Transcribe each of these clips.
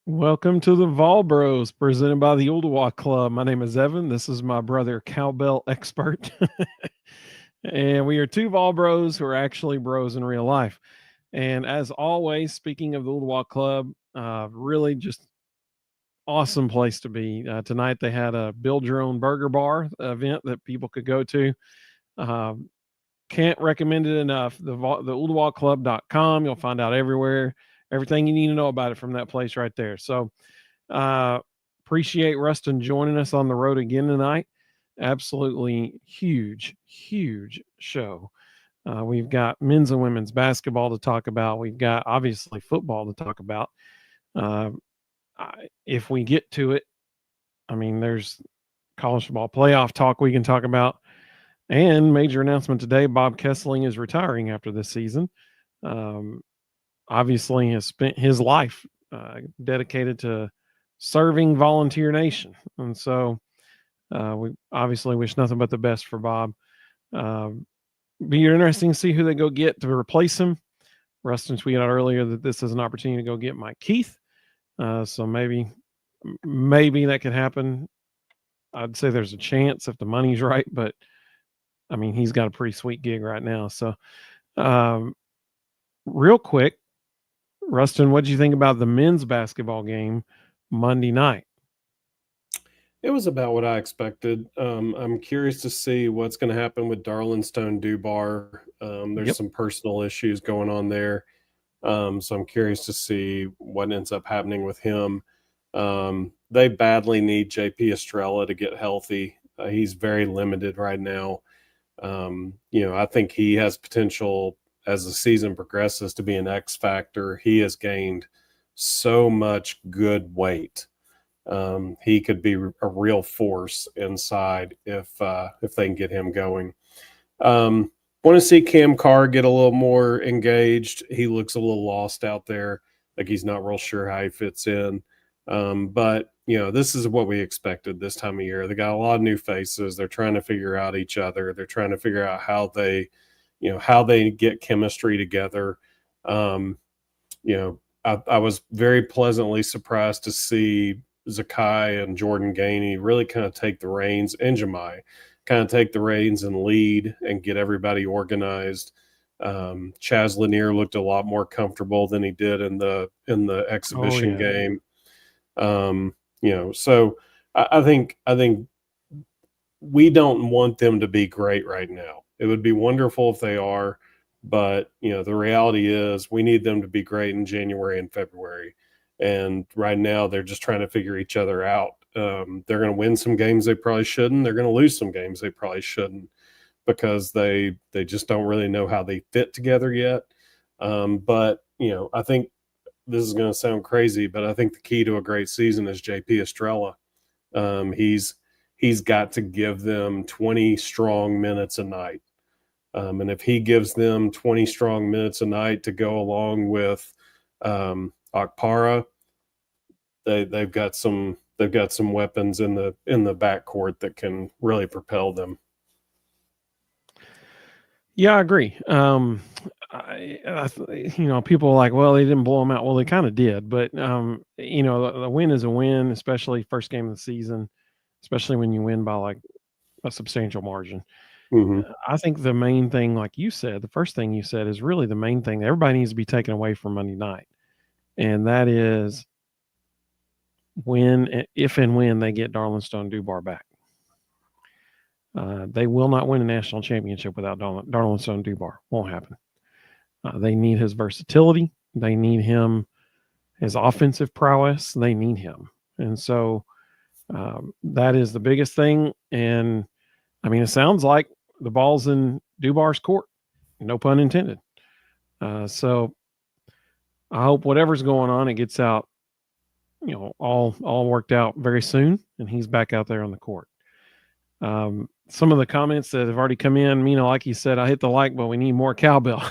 Welcome to the Vol Bros, presented by the Ooltewah Club. My name is Evan. This is my brother, Cowbell Expert. And we are two Vol Bros who are actually bros in real life. And as always, speaking of the Ooltewah Club, really just awesome place to be. Tonight they had a build your own burger bar event that people could go to. Um, can't recommend it enough. The ooltewahclub.com. You'll find out everything you need to know about it from that place right there. So, uh, appreciate Rustin joining us on the road again tonight. Absolutely huge show. We've got men's and women's basketball to talk about. We've got obviously football to talk about. Uh, if we get to it, I mean, there's college football playoff talk we can talk about. And major announcement today: Bob Kessling is retiring after this season. Um, obviously, has spent his life dedicated to serving Volunteer Nation, and so we obviously wish nothing but the best for Bob. Be interesting to see who they go get to replace him. Rustin tweeted out earlier that this is an opportunity to go get Mike Keith, so maybe that could happen. I'd say there's a chance if the money's right, but I mean, he's got a pretty sweet gig right now. So, real quick, Rustin, what did you think about the men's basketball game Monday night? It was about what I expected. I'm curious to see what's going to happen with Darlinstone Dubar. There's Yep. some personal issues going on there. So I'm curious to see what ends up happening with him. They badly need JP Estrella to get healthy. He's very limited right now. I think he has potential as the season progresses to be an X factor. He has gained so much good weight. He could be a real force inside if they can get him going. Want to see Cam Carr get a little more engaged. He looks a little lost out there, like he's not real sure how he fits in. But this is what we expected this time of year. They got a lot of new faces. They're trying to figure out each other. They're trying to figure out how they get chemistry together. I was very pleasantly surprised to see Zakai and Jordan Gainey really kind of take the reins, and Jemai kind of take the reins and lead and get everybody organized. Chaz Lanier looked a lot more comfortable than he did in the exhibition game. So I think we don't want them to be great right now. It would be wonderful if they are, but the reality is we need them to be great in January and February. And right now, they're just trying to figure each other out. They're going to win some games they probably shouldn't. They're going to lose some games they probably shouldn't because they just don't really know how they fit together yet. But I think this is going to sound crazy, but I think the key to a great season is JP Estrella. He's got to give them 20 strong minutes a night. And if he gives them 20 strong minutes a night to go along with Akpara, they've got some weapons in the backcourt that can really propel them. Yeah, I agree. People are like, well, they didn't blow them out. Well, they kind of did, but the win is a win, especially first game of the season, especially when you win by like a substantial margin. Mm-hmm. I think the main thing, like you said, the first thing you said is really the main thing that everybody needs to be taken away from Monday night. And that is if and when they get Darlinstone Dubar back. They will not win a national championship without Darlinstone Dubar. Won't happen. They need his versatility. They need his offensive prowess. They need him. And so that is the biggest thing. And I mean, it sounds like the ball's in Dubar's court. No pun intended. So I hope whatever's going on, it gets out, all worked out very soon, and he's back out there on the court. Some of the comments that have already come in, like you said, I hit the like, but we need more cowbell.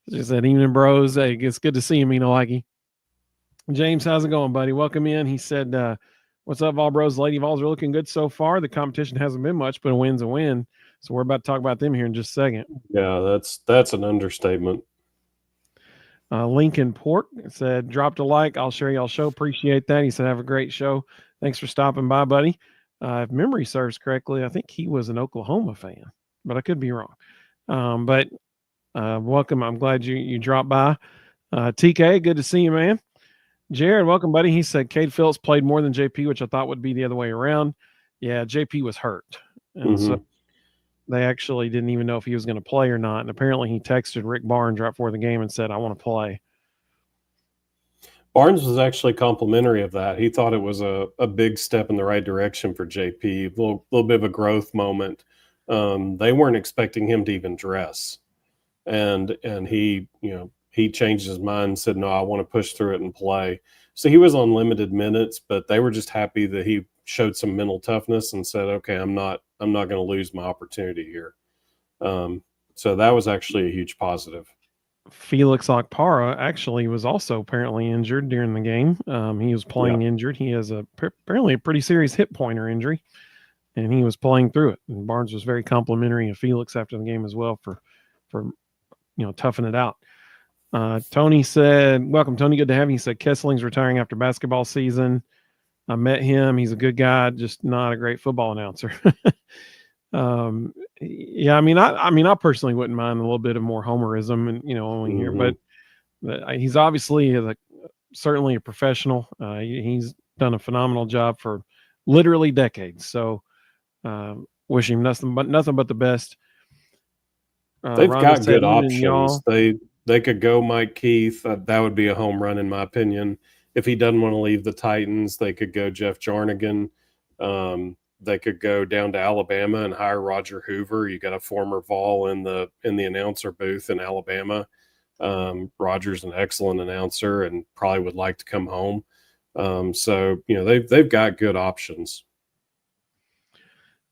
Just said, evening, bros. Hey, it's good to see you, Likey. James, how's it going, buddy? Welcome in. He said, what's up, Vol Bros? Lady Vols are looking good so far. The competition hasn't been much, but a win's a win. So we're about to talk about them here in just a second. Yeah, that's an understatement. Lincoln Pork said, dropped a like. I'll share y'all show. Appreciate that. He said, have a great show. Thanks for stopping by, buddy. If memory serves correctly, I think he was an Oklahoma fan, but I could be wrong. But welcome. I'm glad you dropped by. TK, good to see you, man. Jared, welcome, buddy. He said Cade Phillips played more than JP, which I thought would be the other way around. Yeah, JP was hurt. And so they actually didn't even know if he was going to play or not. And apparently he texted Rick Barnes right before the game and said, I want to play. Barnes was actually complimentary of that. He thought it was a big step in the right direction for JP, a little bit of a growth moment. They weren't expecting him to even dress. And he, he changed his mind and said, no, I want to push through it and play. So he was on limited minutes, but they were just happy that he showed some mental toughness and said, okay, I'm not going to lose my opportunity here. So that was actually a huge positive. Felix Okpara actually was also apparently injured during the game. He was playing injured. He has apparently a pretty serious hip pointer injury, and he was playing through it. And Barnes was very complimentary of Felix after the game as well for toughing it out. Tony said, welcome, Tony. Good to have you. He said, Kessling's retiring after basketball season. I met him. He's a good guy, just not a great football announcer. Yeah, I personally wouldn't mind a little bit of more homerism and, when we hear, but he's obviously certainly a professional. He's done a phenomenal job for literally decades. So, wish him nothing but the best. They've got good options. They could go Mike Keith. That would be a home run in my opinion. If he doesn't want to leave the Titans, they could go Jeff Jarnigan. They could go down to Alabama and hire Roger Hoover. You got a former Vol in the announcer booth in Alabama. Roger's an excellent announcer and probably would like to come home. So they've got good options.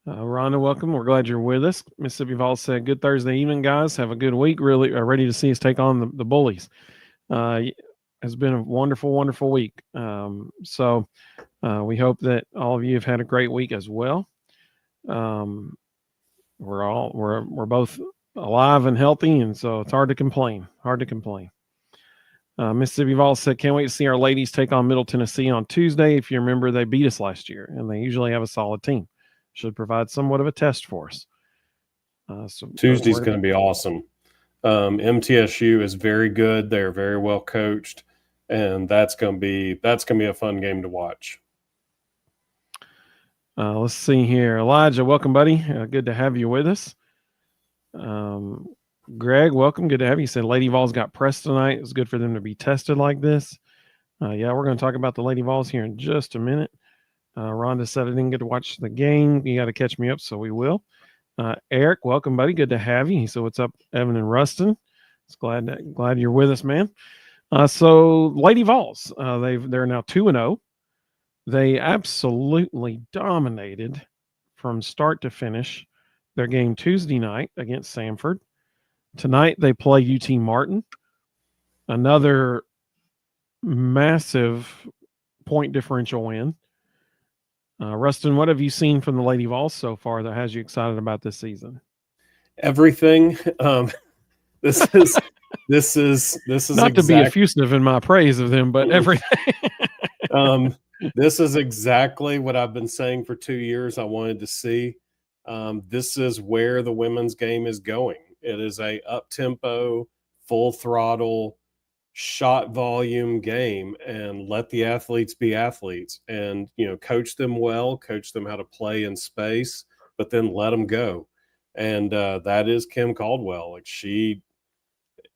Rhonda, welcome. We're glad you're with us. Mississippi Vols said, good Thursday evening, guys. Have a good week. Really ready to see us take on the bullies. It's been a wonderful, wonderful week. So we hope that all of you have had a great week as well. We're both alive and healthy, and so it's hard to complain. Mississippi Vols said, can't wait to see our ladies take on Middle Tennessee on Tuesday. If you remember, they beat us last year, and they usually have a solid team. Should provide somewhat of a test for us. So Tuesday's going to be awesome. MTSU is very good. They're very well coached, and that's going to be a fun game to watch. Let's see here. Elijah, welcome, buddy. Good to have you with us. Greg, welcome. Good to have you. He said Lady Vols got pressed tonight. It's good for them to be tested like this. Yeah, we're going to talk about the Lady Vols here in just a minute. Rhonda said I didn't get to watch the game. You got to catch me up, so we will. Eric, welcome, buddy. Good to have you. He said, what's up, Evan and Rustin? It's glad you're with us, man. So Lady Vols, they're now 2-0. They absolutely dominated from start to finish their game Tuesday night against Samford. Tonight they play UT Martin, another massive point differential win. Rustin, what have you seen from the Lady Vols so far that has you excited about this season? Everything. This is not to be effusive in my praise of them, but everything. This is exactly what I've been saying for 2 years. I wanted to see. This is where the women's game is going. It is a up-tempo, full throttle, shot volume game, and let the athletes be athletes, and coach them well, coach them how to play in space, but then let them go. And that is Kim Caldwell. It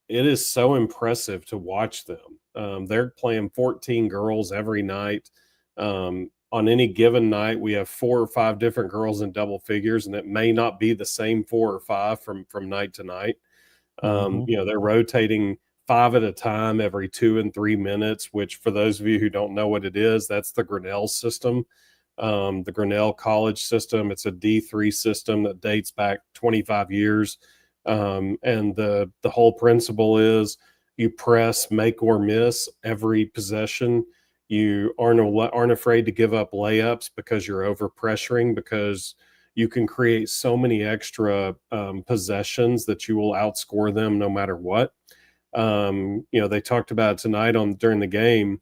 is so impressive to watch them. They're playing 14 girls every night. On any given night, we have 4 or 5 different girls in double figures, and it may not be the same 4 or 5 from night to night. They're rotating 5 at a time every 2 and 3 minutes, which for those of you who don't know what it is, that's the Grinnell system, the Grinnell College system. It's a D3 system that dates back 25 years. And the whole principle is you press, make or miss every possession. You aren't afraid to give up layups because you're over pressuring, because you can create so many extra possessions that you will outscore them no matter what. They talked about it tonight during the game.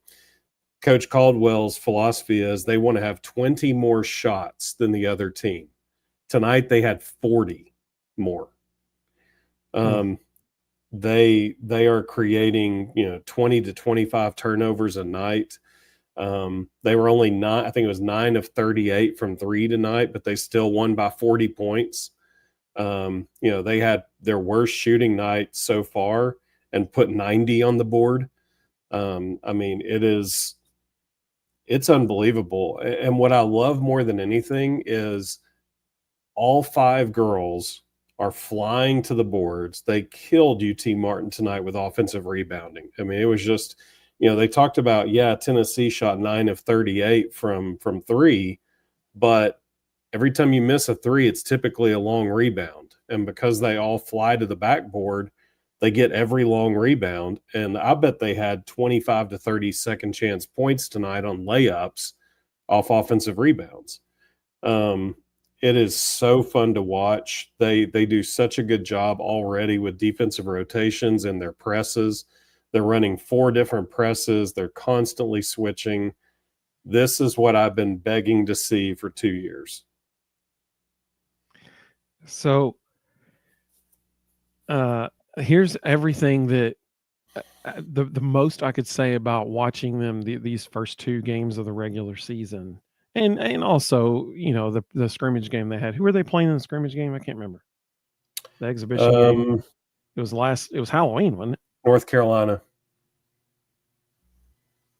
Coach Caldwell's philosophy is they want to have 20 more shots than the other team. Tonight they had 40 more. They are creating 20 to 25 turnovers a night. They were only I think it was 9 of 38 from three tonight, but they still won by 40 points. They had their worst shooting night so far and put 90 on the board. It's unbelievable. And what I love more than anything is all five girls are flying to the boards. They killed UT Martin tonight with offensive rebounding. I mean, it was just, they talked about, Tennessee shot 9 of 38 from three, but every time you miss a three, it's typically a long rebound. And because they all fly to the backboard, they get every long rebound. And I bet they had 25 to 30 second chance points tonight on layups off offensive rebounds. It is so fun to watch. They do such a good job already with defensive rotations and their presses. They're running 4 different presses. They're constantly switching. This is what I've been begging to see for 2 years. So here's everything that the most I could say about watching them these first 2 games of the regular season. And also, the scrimmage game they had. Who were they playing in the scrimmage game? I can't remember. The exhibition game. It was Halloween, wasn't it? North Carolina.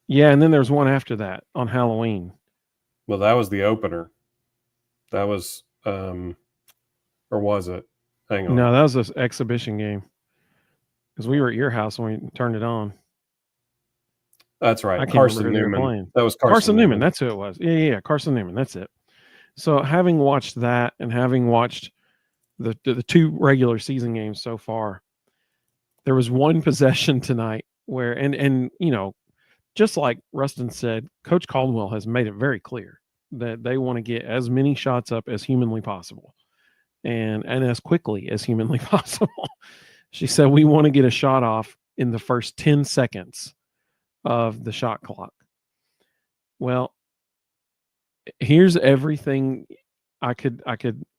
Yeah, and then there's one after that on Halloween. Well, that was the opener. That was or was it? Hang on. No, that was an exhibition game. Because we were at your house when we turned it on. That's right. I can't Carson remember who Newman. They were playing. That was Carson Newman. That's who it was. Yeah. Carson Newman. That's it. So having watched that and having watched the 2 regular season games so far, there was one possession tonight where, and just like Rustin said, Coach Caldwell has made it very clear that they want to get as many shots up as humanly possible and as quickly as humanly possible. She said, we want to get a shot off in the first 10 seconds of the shot clock. Well, here's everything I could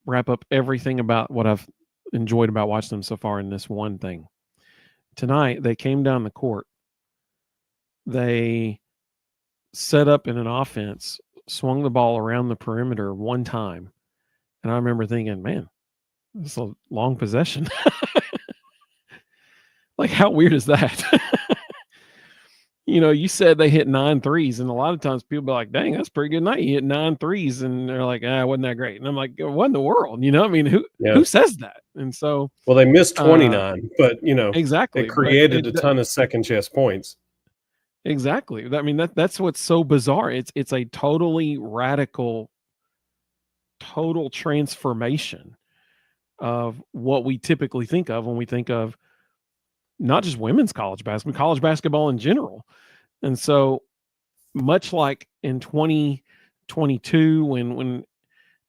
wrap up everything about what I've enjoyed about watching them so far in this one thing. Tonight, they came down the court. They set up in an offense, swung the ball around the perimeter one time. And I remember thinking, man, this is a long possession. Like, how weird is that? You said they hit 9 threes, and a lot of times people be like, dang, that's a pretty good night. You hit 9 threes, and they're like, wasn't that great? And I'm like, what in the world? I mean, who says that? And so, well, they missed 29, but exactly, it created a ton of second chance points. Exactly. I mean, that's what's so bizarre. It's a totally radical, total transformation of what we typically think of when we think of not just women's college basketball in general. And so much like in 2022, when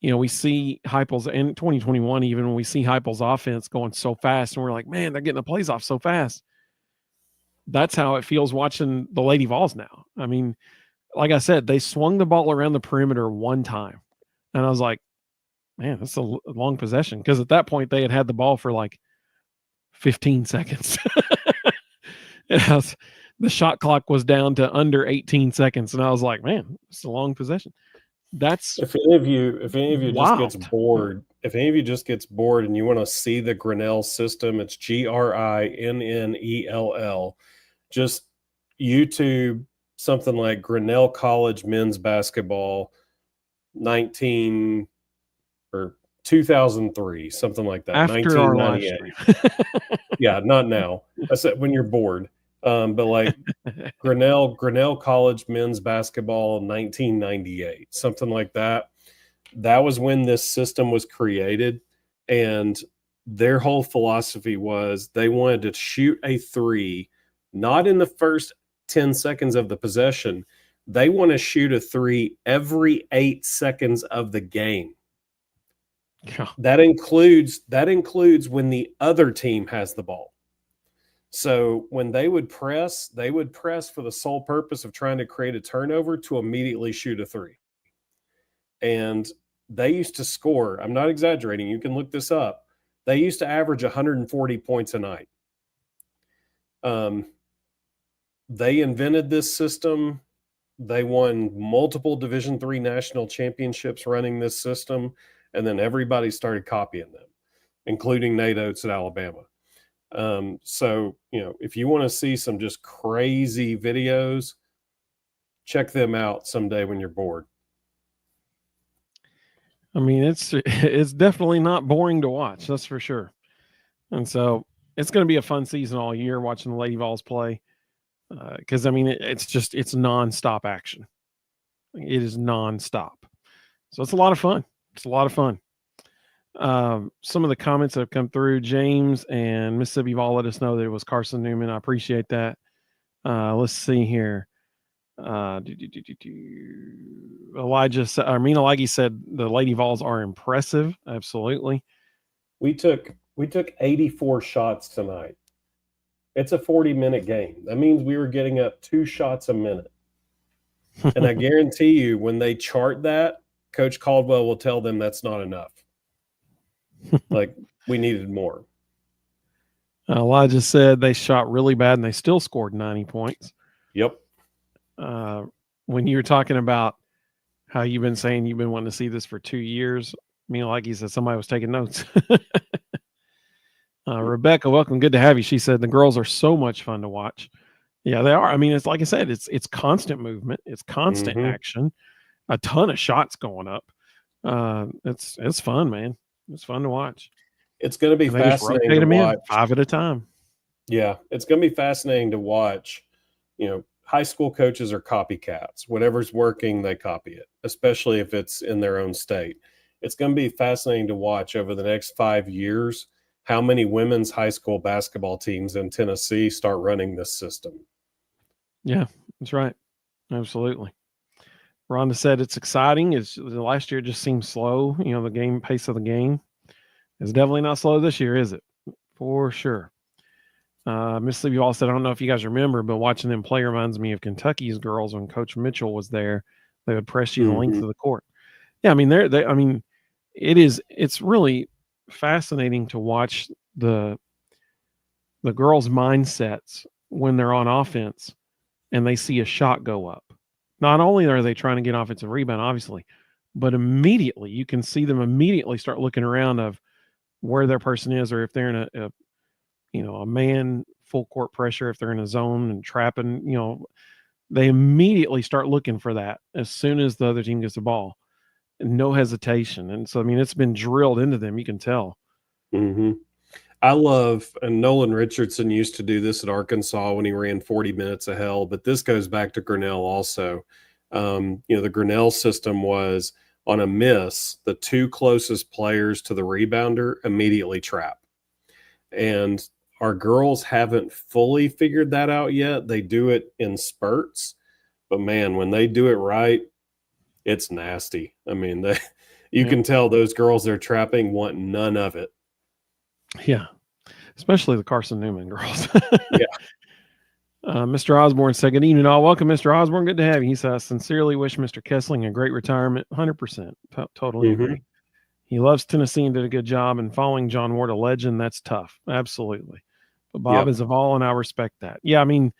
we see Heupel's, in 2021, even when we see Heupel's offense going so fast and we're like, man, they're getting the plays off so fast. That's how it feels watching the Lady Vols now. I mean, like I said, they swung the ball around the perimeter one time. And I was like, man, that's a long possession. Because at that point, they had the ball for like 15 seconds. The shot clock was down to under 18 seconds. And I was like, man, it's a long possession. That's if any of you wild. Just gets bored, if any of you just gets bored and you want to see the Grinnell system, it's GRINNELL. Just YouTube something like Grinnell College men's basketball 2003, something like that. After our live stream. Yeah, not now. I said when you're bored. But like Grinnell College men's basketball 1998, something like that. That was when this system was created, and their whole philosophy was they wanted to shoot a three, not in the first 10 seconds of the possession. They want to shoot a three every 8 seconds of the game. Yeah. That includes when the other team has the ball. So when they would press for the sole purpose of trying to create a turnover to immediately shoot a three. And they used to score, I'm not exaggerating, you can look this up. They used to average 140 points a night. They invented this system. They won multiple Division III national championships running this system, and then everybody started copying them, including Nate Oates at Alabama. So, if you want to see some just crazy videos, check them out someday when you're bored. I mean, it's definitely not boring to watch, that's for sure. And so it's going to be a fun season all year watching the Lady Vols play, because I mean it's nonstop action. It is nonstop, so it's a lot of fun. It's a lot of fun. Some of the comments that have come through, James and Mississippi Vol let us know that it was Carson Newman. I appreciate that. Let's see here. Elijah said, Alagi said the Lady Vols are impressive. Absolutely. We took 84 shots tonight. It's a 40-minute game. That means we were getting up 2 shots a minute. And I guarantee you, when they chart that, Coach Caldwell will tell them that's not enough. Like, we needed more. Elijah said they shot really bad and they still scored 90 points. Yep. When you were talking about how you've been saying you've been wanting to see this for 2 years, like he said, somebody was taking notes. Rebecca, welcome. Good to have you. She said the girls are so much fun to watch. Yeah, they are. I mean, it's like I said, it's constant movement, it's constant action, a ton of shots going up. It's fun, man. It's fun to watch. It's going to be fascinating to watch 5 at a time. Yeah, it's going to be fascinating to watch. High school coaches are copycats. Whatever's working, they copy it, especially if it's in their own state. It's going to be fascinating to watch over the next 5 years how many women's high school basketball teams in Tennessee start running this system. Yeah, that's right. Absolutely. Rhonda said it's exciting. The last year just seemed slow. The game pace of the game is definitely not slow this year, is it? For sure. Mississippi Vol said, I don't know if you guys remember, but watching them play reminds me of Kentucky's girls when Coach Mitchell was there. They would press you the length of the court. Yeah, I mean, it's really fascinating to watch the girls' mindsets when they're on offense and they see a shot go up. Not only are they trying to get offensive rebound, obviously, but immediately you can see them immediately start looking around of where their person is, or if they're in a man full court pressure, if they're in a zone and trapping, they immediately start looking for that as soon as the other team gets the ball. No hesitation. And so, I mean, it's been drilled into them. You can tell. I love, and Nolan Richardson used to do this at Arkansas when he ran 40 minutes of hell, but this goes back to Grinnell also. The Grinnell system was on a miss, the 2 closest players to the rebounder immediately trap. And our girls haven't fully figured that out yet. They do it in spurts, but man, when they do it right, it's nasty. I mean, you can tell those girls they're trapping want none of it. Yeah, especially the Carson Newman girls. Yeah. Mr. Osborne said, good evening, all. Welcome, Mr. Osborne. Good to have you. He said, I sincerely wish Mr. Kessling a great retirement. 100%. Totally agree. He loves Tennessee and did a good job. And following John Ward, a legend, that's tough. Absolutely. But Bob is a Vol, and I respect that. Yeah, I mean,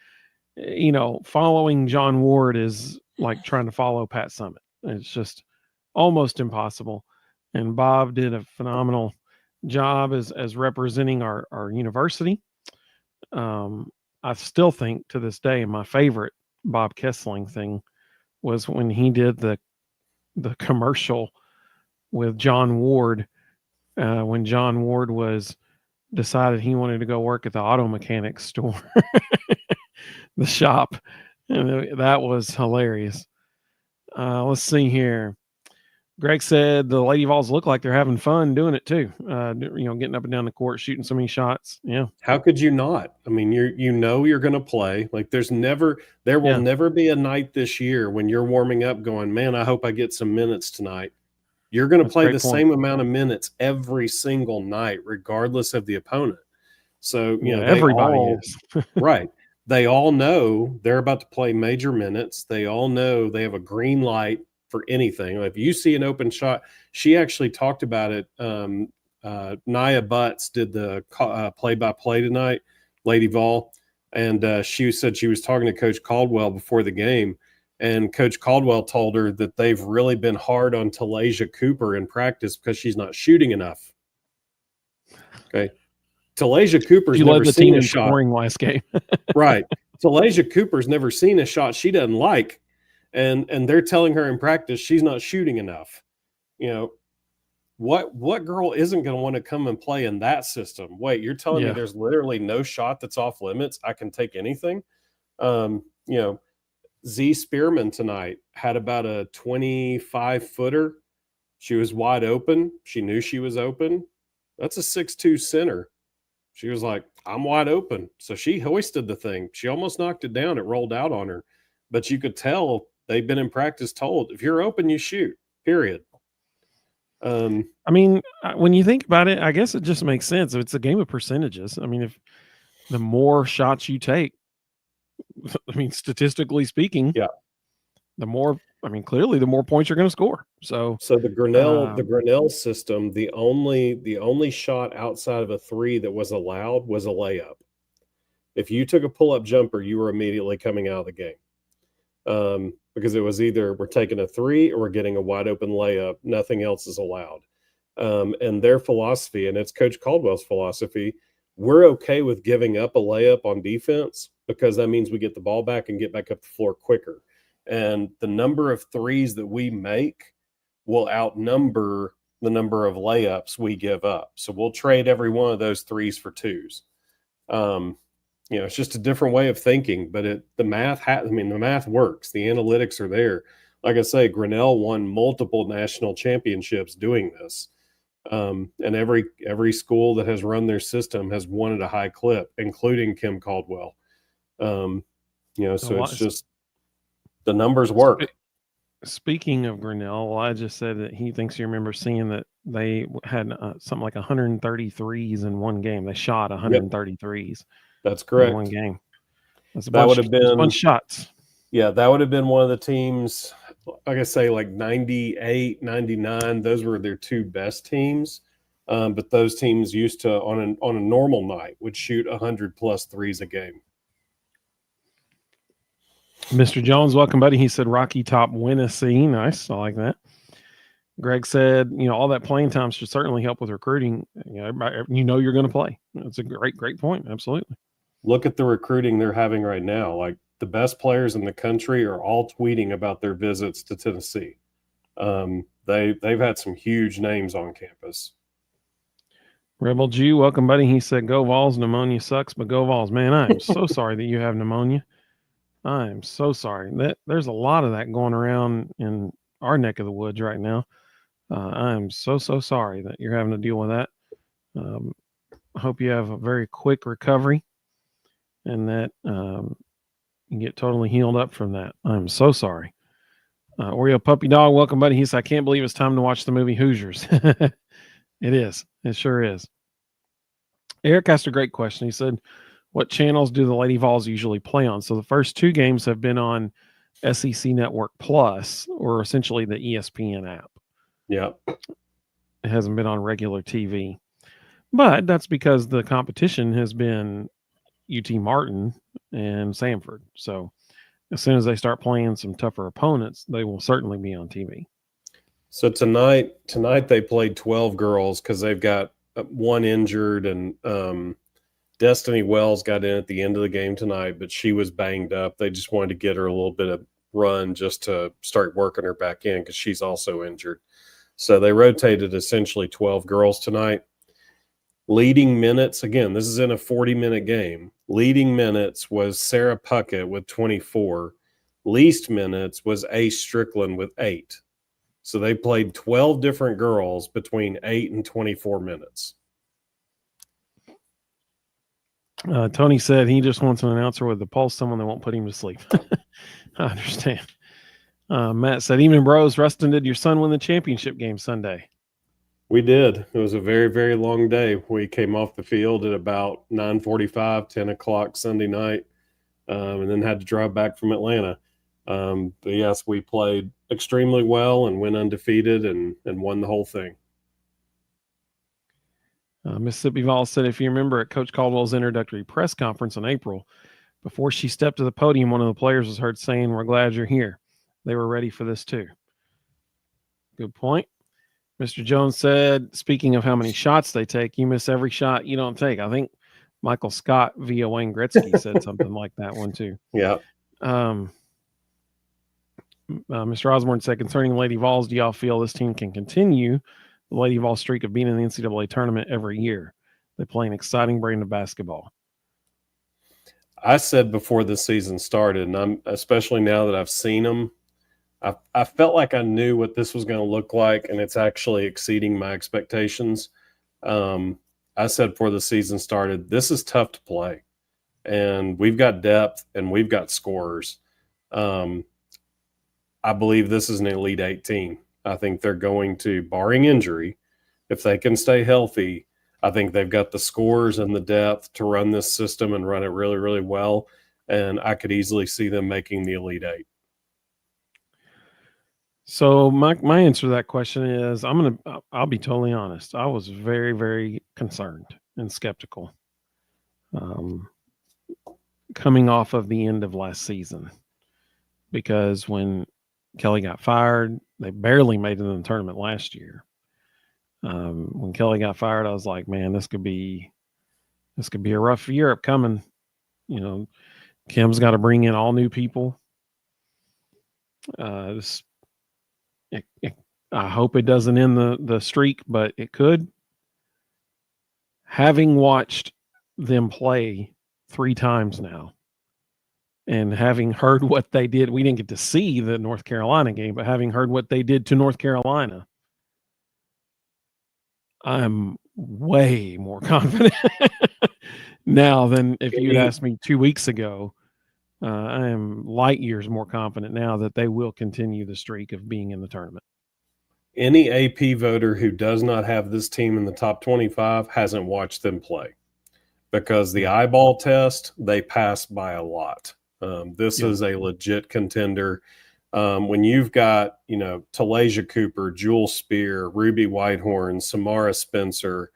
following John Ward is like trying to follow Pat Summitt. It's just almost impossible. And Bob did a phenomenal job as representing our university. I still think to this day my favorite Bob Kessling thing was when he did the commercial with John Ward, when John Ward decided he wanted to go work at the auto mechanics store, the shop, and that was hilarious. Let's see here. Greg said the Lady Vols look like they're having fun doing it too. Getting up and down the court, shooting so many shots. Yeah. How could you not? I mean, you're going to play. Like there will never be a night this year when you're warming up going, man, I hope I get some minutes tonight. You're going to play the same amount of minutes every single night, regardless of the opponent. So, Yeah, they everybody all, is. right. They all know they're about to play major minutes. They all know they have a green light for anything. If you see an open shot, she actually talked about it. Nia Butts did the play-by-play tonight, Lady Vol, and she said she was talking to Coach Caldwell before the game, and Coach Caldwell told her that they've really been hard on Talasia Cooper in practice because she's not shooting enough. Okay. Talasia Cooper's She never led the seen team a in shot. scoring last game. Right. Talasia Cooper's never seen a shot she doesn't like. And they're telling her in practice she's not shooting enough. What girl isn't going to want to come and play in that system? Wait, you're telling me Yeah. there's literally no shot that's off limits? I can take anything. You know, Z Spearman tonight had about a 25-footer. She was wide open. She knew she was open. That's a 6'2" center. She was like, I'm wide open. So she hoisted the thing. She almost knocked it down. It rolled out on her. But you could tell they've been in practice told, if you're open, you shoot, period. I mean, when you think about it, I guess it just makes sense. It's a game of percentages. I mean, if the more shots you take, I mean, statistically speaking, Yeah. the more, I mean, clearly the more points you're going to score. So the Grinnell system, the only shot outside of a three that was allowed was a layup. If you took a pull-up jumper, you were immediately coming out of the game. Because it was either we're taking a three or we're getting a wide open layup. Nothing else is allowed. And their philosophy, and it's Coach Caldwell's philosophy, we're okay with giving up a layup on defense because that means we get the ball back and get back up the floor quicker. And the number of threes that we make will outnumber the number of layups we give up. So we'll trade every one of those threes for twos. It's just a different way of thinking, but the math works. The analytics are there. Like I say, Grinnell won multiple national championships doing this. And every school that has run their system has won at a high clip, including Kim Caldwell. So it's just the numbers work. Speaking of Grinnell, Elijah just said that he thinks he remembers seeing that they had something like 133s in one game. They shot 133s. That's correct. In one game. That would have been a bunch of shots. Yeah, that would have been one of the teams, like I say, like 98, 99. Those were their two best teams. But those teams used to, on a normal night, would shoot 100+ threes a game. Mr. Jones, welcome, buddy. He said Rocky Top, Winnipeg. Nice. I like that. Greg said, all that playing time should certainly help with recruiting. You're going to play. It's a great point. Absolutely. Look at the recruiting they're having right now. Like the best players in the country are all tweeting about their visits to Tennessee. They've had some huge names on campus. Rebel Jew, welcome, buddy. He said, go Vols. Pneumonia sucks, but go Vols. Man, I am so sorry that you have pneumonia. I am so sorry. There's a lot of that going around in our neck of the woods right now. I am so sorry that you're having to deal with that. I hope you have a very quick recovery and that you get totally healed up from that. I'm so sorry. Oreo Puppy Dog, welcome, buddy. He said, I can't believe it's time to watch the movie Hoosiers. It is. It sure is. Eric asked a great question. He said, what channels do the Lady Vols usually play on? So the first two games have been on SEC Network Plus, or essentially the ESPN app. Yeah. It hasn't been on regular TV. But that's because the competition has been UT Martin and Samford. So as soon as they start playing some tougher opponents, they will certainly be on TV. So tonight they played 12 girls because they've got one injured, and Destiny Wells got in at the end of the game tonight, but she was banged up. They just wanted to get her a little bit of run just to start working her back in because she's also injured. So they rotated essentially 12 girls tonight. Leading minutes, again, this is in a 40-minute game. Leading minutes was Sarah Puckett with 24. Least minutes was Ace Strickland with 8. So they played 12 different girls between 8 and 24 minutes. Tony said he just wants an announcer with the pulse, someone that won't put him to sleep. I understand. Matt said, evening, bros. Rustin, did your son win the championship game Sunday? We did. It was a very, very long day. We came off the field at about 9:45, 10 o'clock Sunday night, and then had to drive back from Atlanta. But yes, we played extremely well and went undefeated and won the whole thing. Mississippi Vols said, if you remember at Coach Caldwell's introductory press conference in April, before she stepped to the podium, one of the players was heard saying, "We're glad you're here." They were ready for this too. Good point. Mr. Jones said, speaking of how many shots they take, you miss every shot you don't take. I think Michael Scott via Wayne Gretzky said something like that one too. Yeah. Mr. Osborne said, concerning Lady Vols, do y'all feel this team can continue the Lady Vols streak of being in the NCAA tournament every year? They play an exciting brand of basketball. I said before the season started, and I'm especially now that I've seen them, I felt like I knew what this was going to look like, and it's actually exceeding my expectations. I said before the season started, this is tough to play, and we've got depth and we've got scorers. I believe this is an Elite Eight team. I think they're going to, barring injury, if they can stay healthy, I think they've got the scores and the depth to run this system and run it really, really well. And I could easily see them making the Elite Eight. So my answer to that question is I'll be totally honest. I was very, very concerned and skeptical coming off of the end of last season, because when Kelly got fired, they barely made it in the tournament last year. When Kelly got fired, I was like, man, this could be a rough year upcoming. You know, Kim's got to bring in all new people. I hope it doesn't end the streak, but it could. Having watched them play 3 times now and having heard what they did, we didn't get to see the North Carolina game, but having heard what they did to North Carolina, I'm way more confident now than if you'd asked me 2 weeks ago. I am light years more confident now that they will continue the streak of being in the tournament. Any AP voter who does not have this team in the top 25 hasn't watched them play, because the eyeball test, they pass by a lot. This is a legit contender. When you've got, Talasia Cooper, Jewel Spear, Ruby Whitehorn, Samara Spencer,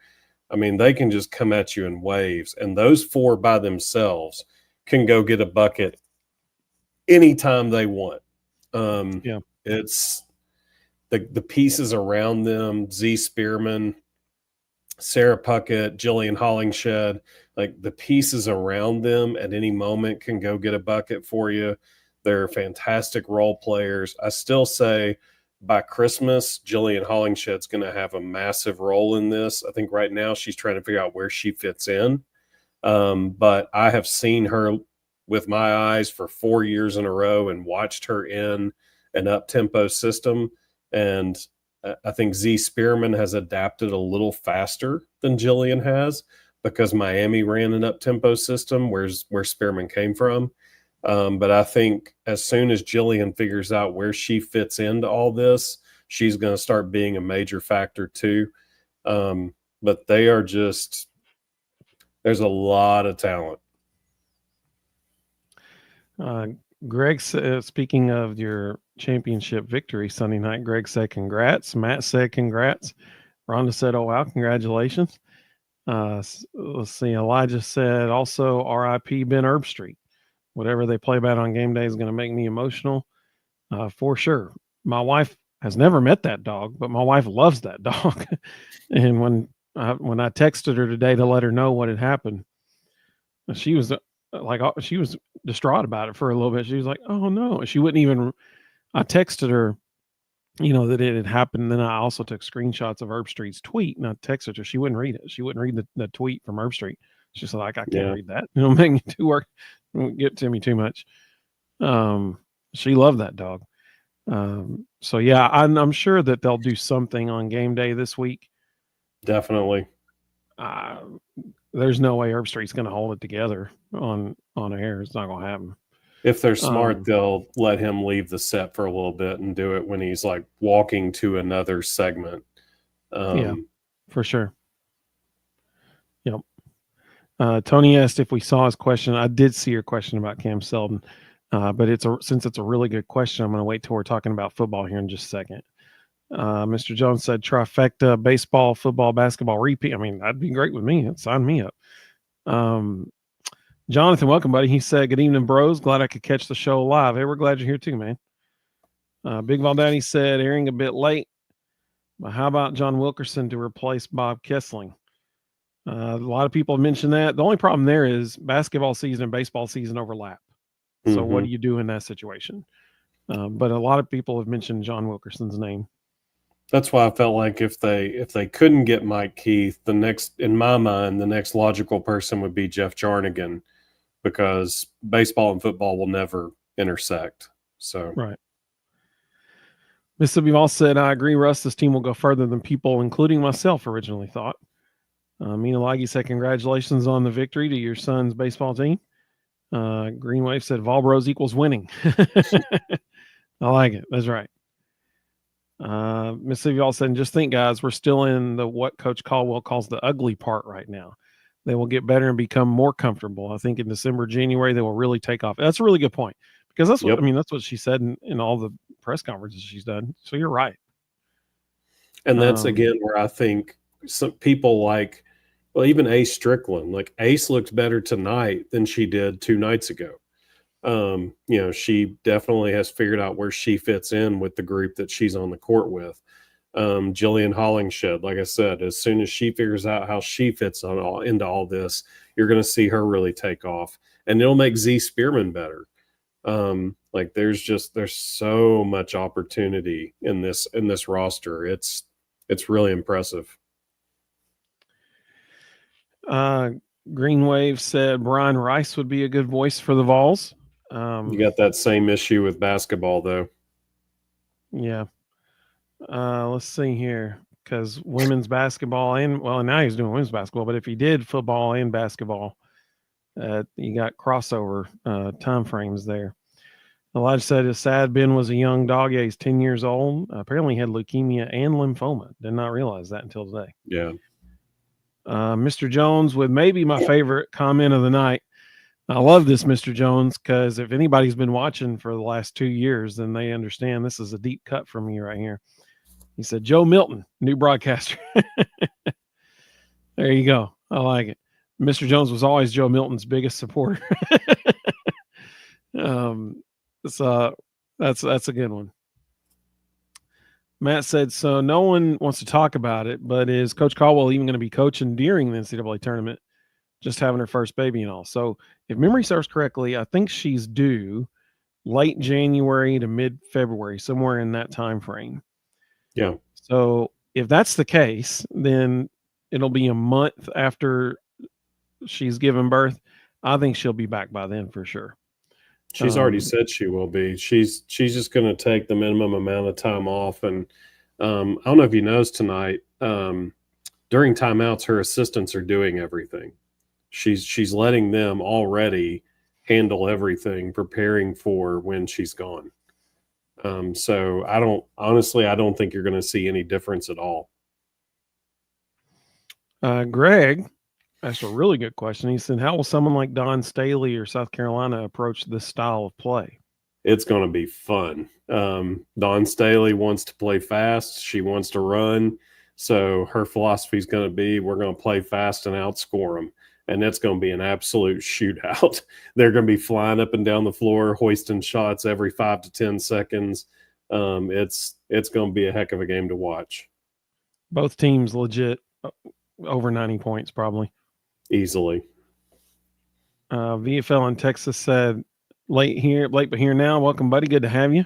I mean, they can just come at you in waves. And those 4 by themselves can go get a bucket anytime they want. It's the pieces around them, Z Spearman, Sarah Puckett, Jillian Hollingshed, like the pieces around them at any moment can go get a bucket for you. They're fantastic role players. I still say by Christmas, Jillian Hollingshed's going to have a massive role in this. I think right now she's trying to figure out where she fits in. But I have seen her with my eyes for 4 years in a row and watched her in an up-tempo system. And I think Z Spearman has adapted a little faster than Jillian has, because Miami ran an up-tempo system where Spearman came from. But I think as soon as Jillian figures out where she fits into all this, she's going to start being a major factor too. But they are just, there's a lot of talent. Greg said, speaking of your championship victory Sunday night, Greg said congrats. Matt said congrats. Rhonda said, oh, wow, congratulations. Let's see. Elijah said also RIP Ben Herbstreit. Whatever they play about on game day is going to make me emotional, for sure. My wife has never met that dog, but my wife loves that dog. And when I texted her today to let her know what had happened, she was distraught about it for a little bit. She was like, oh no. She wouldn't even, I texted her, that it had happened. And then I also took screenshots of Herbstreit's tweet and I texted her. She wouldn't read it. She wouldn't read the tweet from Herbstreit. She's like, I can't read that. Make me too work. Get to me too much. She loved that dog. So yeah, I'm sure that they'll do something on game day this week. Definitely. There's no way Herbstreit's going to hold it together on air. It's not going to happen. If they're smart, they'll let him leave the set for a little bit and do it when he's like walking to another segment. Yeah, Um, for sure. Yep. Tony asked if we saw his question. I did see your question about Cam Seldon, but since it's a really good question, I'm going to wait till we're talking about football here in just a second. Mr. Jones said trifecta: baseball, football, basketball repeat. I mean, that'd be great with me. Sign me up. Jonathan, welcome, buddy. He said, "Good evening, bros. Glad I could catch the show live. Hey, we're glad you're here too, man." Big Valdaddy said, "Airing a bit late, but how about John Wilkerson to replace Bob Kessling?" A lot of people have mentioned that. The only problem there is basketball season and baseball season overlap. So what do mhm. you do in that situation? But a lot of people have mentioned John Wilkerson's name. That's why I felt like if they couldn't get Mike Keith, in my mind, the next logical person would be Jeff Jarnigan, because baseball and football will never intersect. So Right. Mississippi Vols said, "I agree, Russ. This team will go further than people, including myself, originally thought." Mina Laggy said, "Congratulations on the victory to your son's baseball team." Green Wave said, "Vol Bros equals winning." I like it. That's right. Mississippi all of a sudden, just think, guys, we're still in the what Coach Caldwell calls the ugly part right now. They will get better and become more comfortable. I think in December, January, they will really take off. That's a really good point, because that's what yep. I mean. That's what she said in all the press conferences she's done. So you're right. And that's Um, again where I think some people like, well, even Ace Strickland, like Ace looked better tonight than she did 2 nights ago. She definitely has figured out where she fits in with the group that she's on the court with. Jillian Hollingshed, like I said, as soon as she figures out how she fits into all this, you're going to see her really take off, and it'll make Z Spearman better. Like there's so much opportunity in this roster. It's really impressive. Green Wave said Brian Rice would be a good voice for the Vols. You got that same issue with basketball, though. Yeah. Let's see here, because women's basketball and now he's doing women's basketball, but if he did football and basketball, you got crossover time frames there. Elijah said his sad Ben was a young dog. Yeah, he's 10 years old. Apparently he had leukemia and lymphoma. Did not realize that until today. Yeah. Mr. Jones with maybe my favorite comment of the night. I love this, Mr. Jones, because if anybody's been watching for the last 2 years, then they understand this is a deep cut from me right here. He said, Joe Milton, new broadcaster. There you go. I like it. Mr. Jones was always Joe Milton's biggest supporter. So that's a good one. Matt said, so no one wants to talk about it, but is Coach Caldwell even going to be coaching during the NCAA tournament, just having her first baby and all? So if memory serves correctly, I think she's due late January to mid-February, somewhere in that time frame. Yeah. So if that's the case, then it'll be a month after she's given birth. I think she'll be back by then for sure. She's already said she will be. She's just going to take the minimum amount of time off. And I don't know if you noticed tonight, during timeouts, her assistants are doing everything. She's letting them already handle everything, preparing for when she's gone. So I don't think you're going to see any difference at all. Greg asked a really good question. He said, how will someone like Don Staley or South Carolina approach this style of play? It's going to be fun. Dawn Staley wants to play fast. She wants to run. So her philosophy is going to be, we're going to play fast and outscore them. And it's going to be an absolute shootout. They're going to be flying up and down the floor, hoisting shots every 5 to 10 seconds. It's going to be a heck of a game to watch. Both teams legit over 90 points, probably. Easily. VFL in Texas said, late but here now. Welcome, buddy. Good to have you.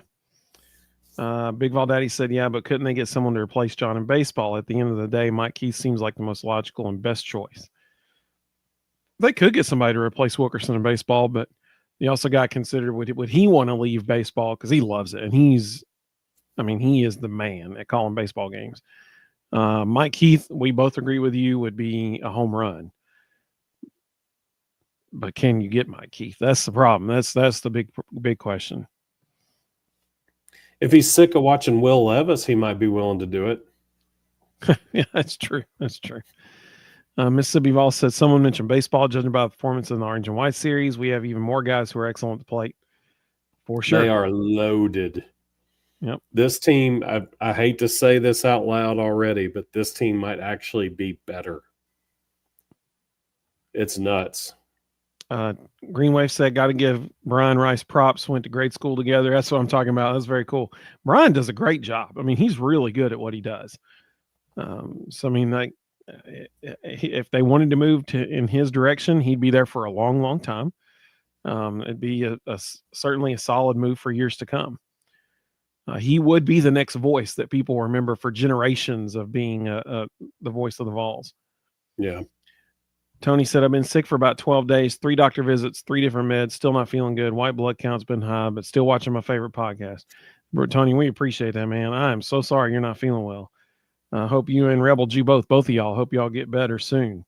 Big Val Daddy said, yeah, but couldn't they get someone to replace John in baseball? At the end of the day, Mike Keith seems like the most logical and best choice. They could get somebody to replace Wilkerson in baseball, but you also got to consider, would he want to leave baseball? Because he loves it. And he is the man at calling baseball games. Mike Keith, we both agree with you, would be a home run. But can you get Mike Keith? That's the problem. That's the big question. If he's sick of watching Will Levis, he might be willing to do it. Yeah, that's true. That's true. Mississippi Vols said someone mentioned baseball. Judging by the performance in the Orange and White series, we have even more guys who are excellent at the plate. For They sure. are loaded. Yep. This team, I hate to say this out loud already, but this team might actually be better. It's nuts. Green Wave said, got to give Brian Rice props. Went to grade school together. That's what I'm talking about. That's very cool. Brian does a great job. I mean, he's really good at what he does. So, I mean, like, if they wanted to move to in his direction, he'd be there for a long, long time. It'd be certainly a solid move for years to come. He would be the next voice that people remember for generations of being the voice of the Vols. Yeah. Tony said, I've been sick for about 12 days, 3 doctor visits, 3 different meds, still not feeling good. White blood count's been high, but still watching my favorite podcast. But Tony, we appreciate that, man. I am so sorry you're not feeling well. I hope you and Rebel G both of y'all, hope y'all get better soon.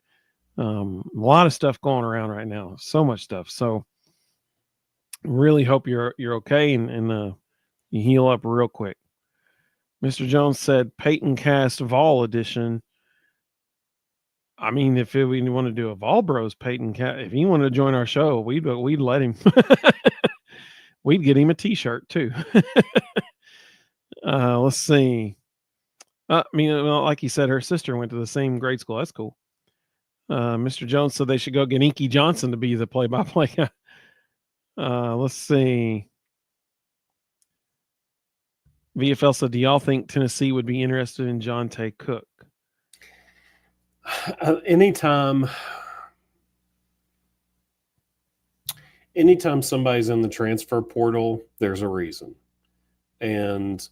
A lot of stuff going around right now, so much stuff. So really hope you're okay and you heal up real quick. Mr. Jones said Peyton Cast Vol edition. I mean, if we want to do a Vol Bros Peyton Cast, if he wanted to join our show, we'd let him. We'd get him a T-shirt too. Let's see. I mean, like he said, her sister went to the same grade school. That's cool. Mr. Jones said they should go get Inky Johnson to be the play-by-play guy. Let's see. VFL said, do y'all think Tennessee would be interested in John Tay Cook? Anytime somebody's in the transfer portal, there's a reason. And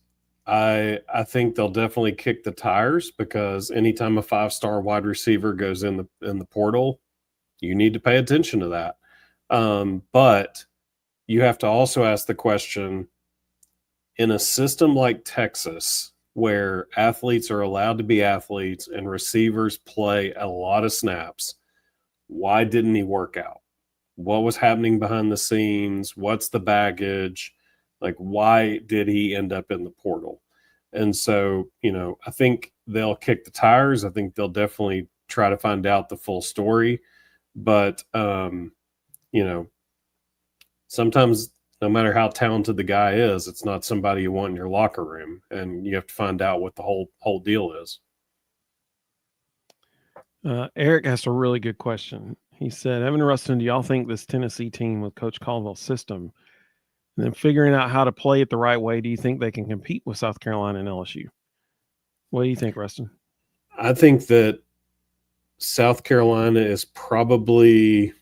I think they'll definitely kick the tires, because anytime a 5-star wide receiver goes in the portal, you need to pay attention to that. But you have to also ask the question, in a system like Texas, where athletes are allowed to be athletes and receivers play a lot of snaps, why didn't he work out? What was happening behind the scenes? What's the baggage? Like, why did he end up in the portal? And so, I think they'll kick the tires. I think they'll definitely try to find out the full story. But, sometimes no matter how talented the guy is, it's not somebody you want in your locker room, and you have to find out what the whole deal is. Eric asked a really good question. He said, Evan Rustin, do y'all think this Tennessee team with Coach Caldwell's system and then figuring out how to play it the right way, do you think they can compete with South Carolina and LSU? What do you think, Rustin? I think that South Carolina is probably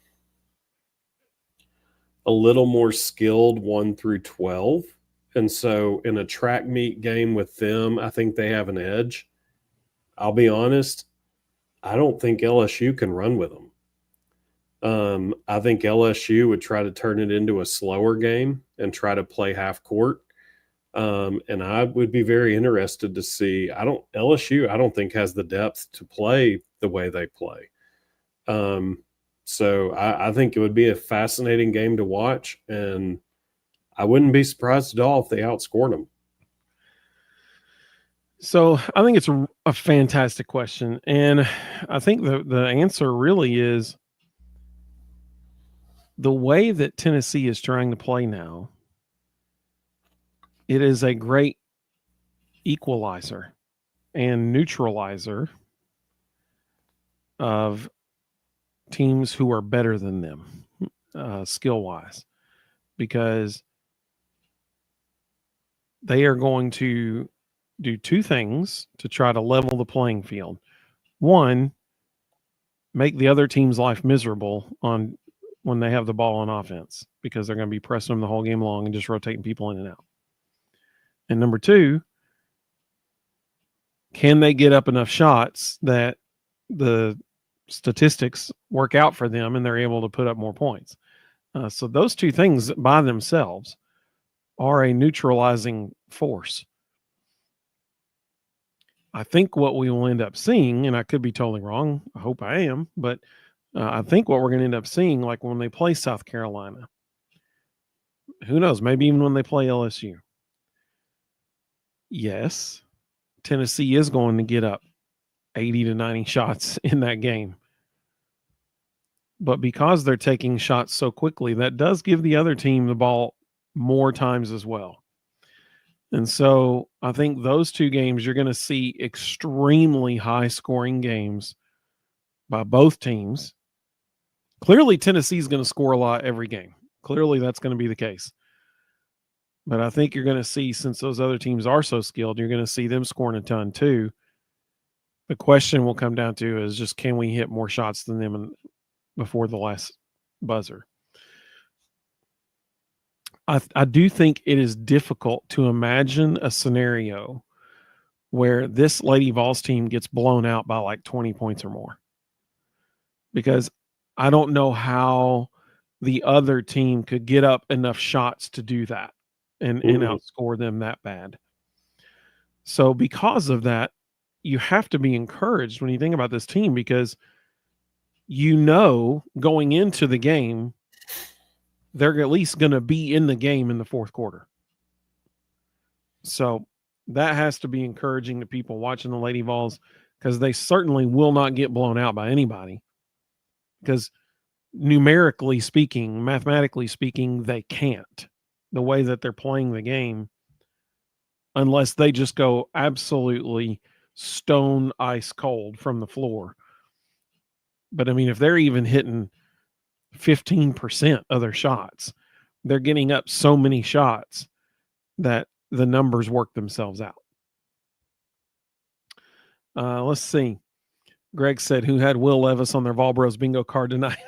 a little more skilled 1 through 12. And so in a track meet game with them, I think they have an edge. I'll be honest, I don't think LSU can run with them. I think LSU would try to turn it into a slower game and try to play half court. And I would be very interested to see. LSU, I don't think, has the depth to play the way they play. So I think it would be a fascinating game to watch, and I wouldn't be surprised at all if they outscored them. So I think it's a fantastic question, and I think the answer really is the way that Tennessee is trying to play now. It is a great equalizer and neutralizer of teams who are better than them skill-wise, because they are going to do 2 things to try to level the playing field. One, make the other team's life miserable when they have the ball on offense, because they're going to be pressing them the whole game long and just rotating people in and out. And number 2, can they get up enough shots that the statistics work out for them and they're able to put up more points? So those 2 things by themselves are a neutralizing force. I think what we will end up seeing, and I could be totally wrong, I hope I am, but I think what we're going to end up seeing, like when they play South Carolina, who knows, maybe even when they play LSU. Yes, Tennessee is going to get up 80 to 90 shots in that game. But because they're taking shots so quickly, that does give the other team the ball more times as well. And so I think those two games, you're going to see extremely high scoring games by both teams. Clearly, Tennessee's going to score a lot every game. Clearly, that's going to be the case. But I think you're going to see, since those other teams are so skilled, you're going to see them scoring a ton too. The question will come down to is just, can we hit more shots than them before the last buzzer? I do think it is difficult to imagine a scenario where this Lady Vols team gets blown out by like 20 points or more, because I don't know how the other team could get up enough shots to do that and outscore them that bad. So because of that, you have to be encouraged when you think about this team, because going into the game, they're at least going to be in the game in the fourth quarter. So that has to be encouraging to people watching the Lady Vols, because they certainly will not get blown out by anybody, because numerically speaking, mathematically speaking, they can't, the way that they're playing the game, unless they just go absolutely stone ice cold from the floor. But I mean, if they're even hitting 15% of their shots, they're getting up so many shots that the numbers work themselves out. Let's see. Greg said, who had Will Levis on their Vol Bros bingo card tonight?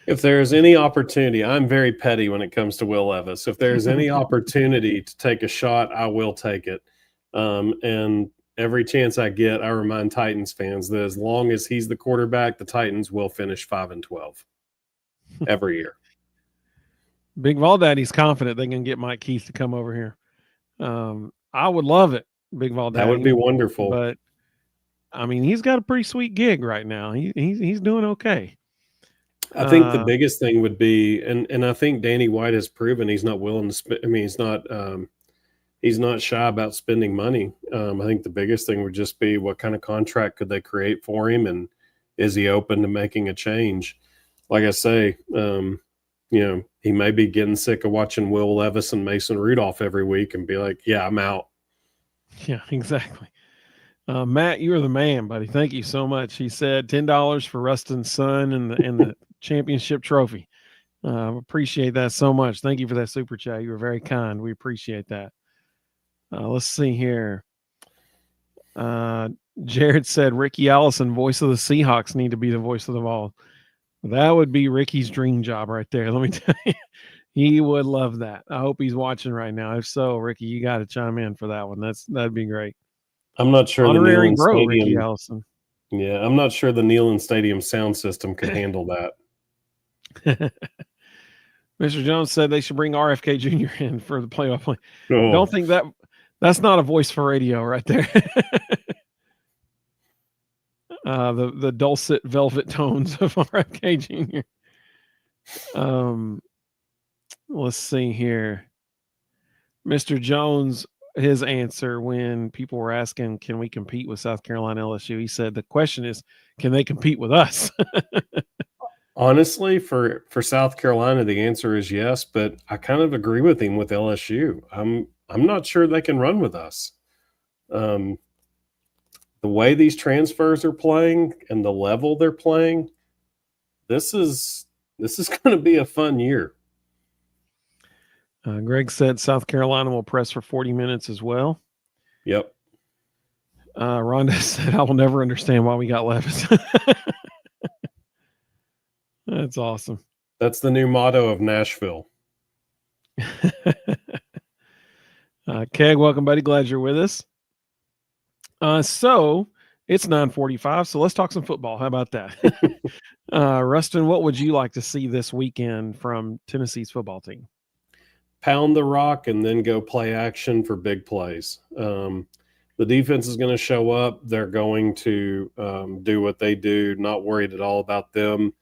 If there's any opportunity, I'm very petty when it comes to Will Levis. If there's any opportunity to take a shot, I will take it. And every chance I get, I remind Titans fans that as long as he's the quarterback, the Titans will finish 5-12 every year. Big Vol Daddy's confident they can get Mike Keith to come over here. I would love it, Big Vol Daddy. That would be wonderful. But I mean, he's got a pretty sweet gig right now. He's doing okay. I think the biggest thing would be, and I think Danny White has proven he's not willing to spend. I mean, he's not shy about spending money. I think the biggest thing would just be, what kind of contract could they create for him, and is he open to making a change? Like I say, he may be getting sick of watching Will Levis and Mason Rudolph every week and be like, yeah, I'm out. Yeah, exactly. Matt, you're the man, buddy. Thank you so much. He said $10 for Rustin's son and the championship trophy. Appreciate that so much. Thank you for that super chat. You were very kind. We appreciate that. Let's see here. Jared said Ricky Allison, voice of the Seahawks, need to be the voice of the Vols. That would be Ricky's dream job right there. Let me tell you, he would love that. I hope he's watching right now. If so, Ricky, you got to chime in for that one. That'd be great. I'm not sure Honorary the Neyland bro, Stadium. Ricky Allison. Yeah, I'm not sure the Neyland Stadium sound system could handle that. Mr. Jones said they should bring RFK Jr. in for the playoff play. Oh. Don't think that's not a voice for radio right there. The dulcet velvet tones of RFK Jr. Let's see here. Mr. Jones, his answer when people were asking, can we compete with South Carolina LSU? He said, the question is, can they compete with us? Honestly, for South Carolina, the answer is yes, but I kind of agree with him with LSU. I'm not sure they can run with us. The way these transfers are playing and the level they're playing, this is going to be a fun year. Greg said South Carolina will press for 40 minutes as well. Yep. Rhonda said, I will never understand why we got Levis. That's awesome. That's the new motto of Nashville. Keg, welcome, buddy. Glad you're with us. So it's 9:45, so let's talk some football. How about that? Rustin, what would you like to see this weekend from Tennessee's football team? Pound the rock and then go play action for big plays. The defense is going to show up. They're going to do what they do, not worried at all about them.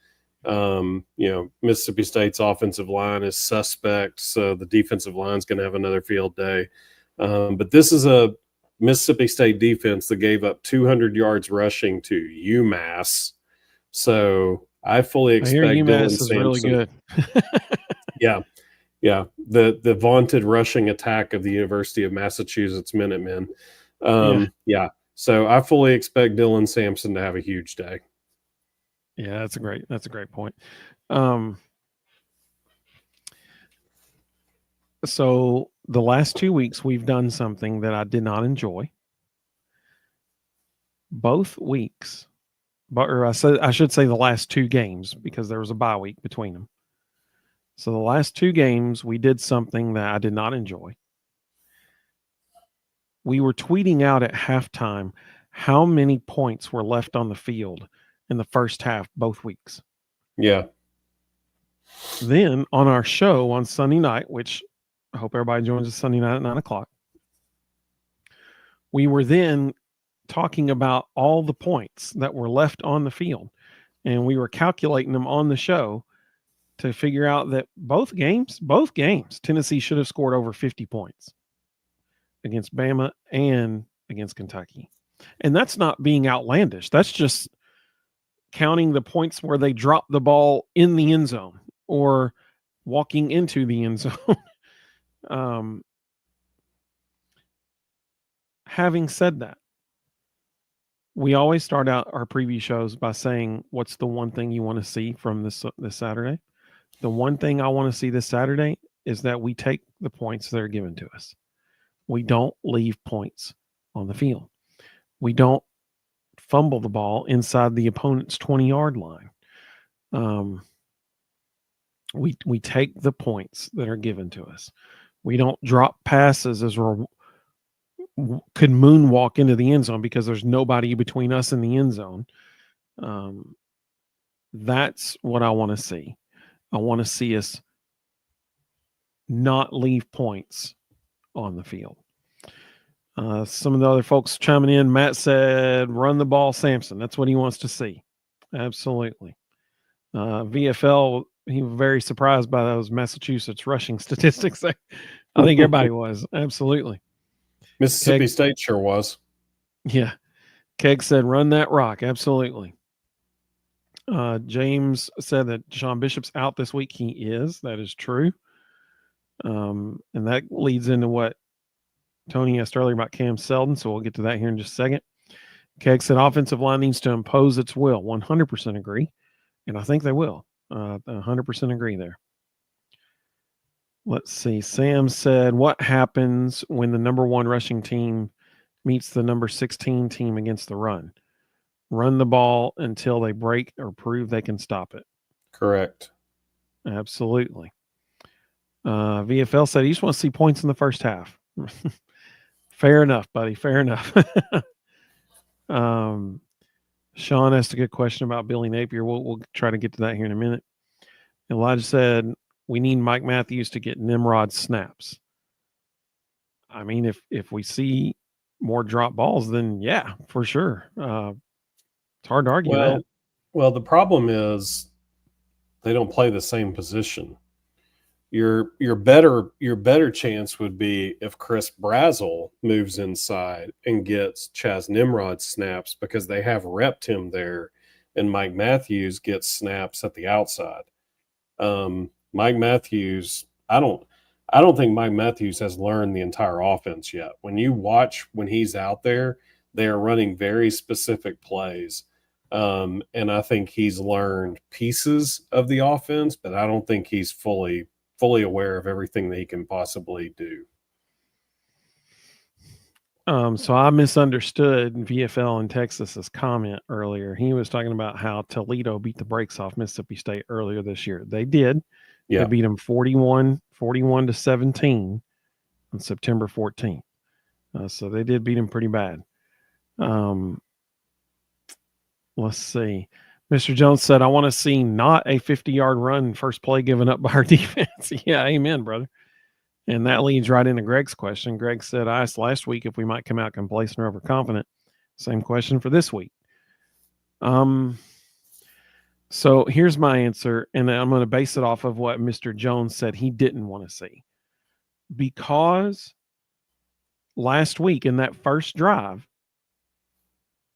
Mississippi State's offensive line is suspect, so the defensive line is going to have another field day. But this is a Mississippi State defense that gave up 200 yards rushing to UMass. So I fully I hear expect Dylan UMass is really Sampson. good. Yeah, yeah, the vaunted rushing attack of the University of Massachusetts Minutemen. Yeah. Yeah, so I fully expect Dylan Sampson to have a huge day. Yeah, that's a great point. So the last 2 weeks we've done something that I did not enjoy. Both weeks, or I should say the last 2 games because there was a bye week between them. So the last 2 games we did something that I did not enjoy. We were tweeting out at halftime how many points were left on the field in the first half both weeks. Yeah. Then on our show on Sunday night, which I hope everybody joins us Sunday night at 9:00, we were then talking about all the points that were left on the field, and we were calculating them on the show to figure out that both games, Tennessee should have scored over 50 points against Bama and against Kentucky. And that's not being outlandish. That's just counting the points where they dropped the ball in the end zone or walking into the end zone. Having said that, we always start out our preview shows by saying, what's the one thing you want to see from this Saturday? The one thing I want to see this Saturday is that we take the points that are given to us. We don't leave points on the field. We don't fumble the ball inside the opponent's 20-yard line. We take the points that are given to us. We don't drop passes as we're could moonwalk into the end zone because there's nobody between us and the end zone. That's what I want to see. I want to see us not leave points on the field. Some of the other folks chiming in. Matt said, run the ball, Sampson. That's what he wants to see. Absolutely. VFL, he was very surprised by those Massachusetts rushing statistics. I think everybody was. Absolutely. Mississippi State sure was. Yeah. Keg said, run that rock. Absolutely. James said that Sean Bishop's out this week. He is. That is true. And that leads into what Tony asked earlier about Cam Seldon, so we'll get to that here in just a second. Keg said offensive line needs to impose its will. 100% agree, and I think they will. 100% agree there. Let's see. Sam said, what happens when the number 1 rushing team meets the number 16 team against the run? Run the ball until they break or prove they can stop it. Correct. Absolutely. VFL said he just wants to see points in the first half. Fair enough, buddy. Fair enough. Sean asked a good question about Billy Napier. We'll try to get to that here in a minute. Elijah said, we need Mike Matthews to get Nimrod snaps. I mean, if we see more drop balls, then yeah, for sure. It's hard to argue that. Well, the problem is they don't play the same position. Your better chance would be if Chris Brazel moves inside and gets Chaz Nimrod snaps because they have repped him there, and Mike Matthews gets snaps at the outside. Mike Matthews, I don't think Mike Matthews has learned the entire offense yet. When you watch when he's out there, they are running very specific plays. And I think he's learned pieces of the offense, but I don't think he's fully aware of everything that he can possibly do. So I misunderstood VFL in Texas's comment earlier. He was talking about how Toledo beat the brakes off Mississippi State earlier this year. They did. Yeah. They beat them 41-17 on September 14th. So they did beat them pretty bad. Let's see. Mr. Jones said, I want to see not a 50-yard run first play given up by our defense. Yeah, amen, brother. And that leads right into Greg's question. Greg said, I asked last week if we might come out complacent or overconfident. Same question for this week. So here's my answer, and I'm going to base it off of what Mr. Jones said he didn't want to see. Because last week in that first drive,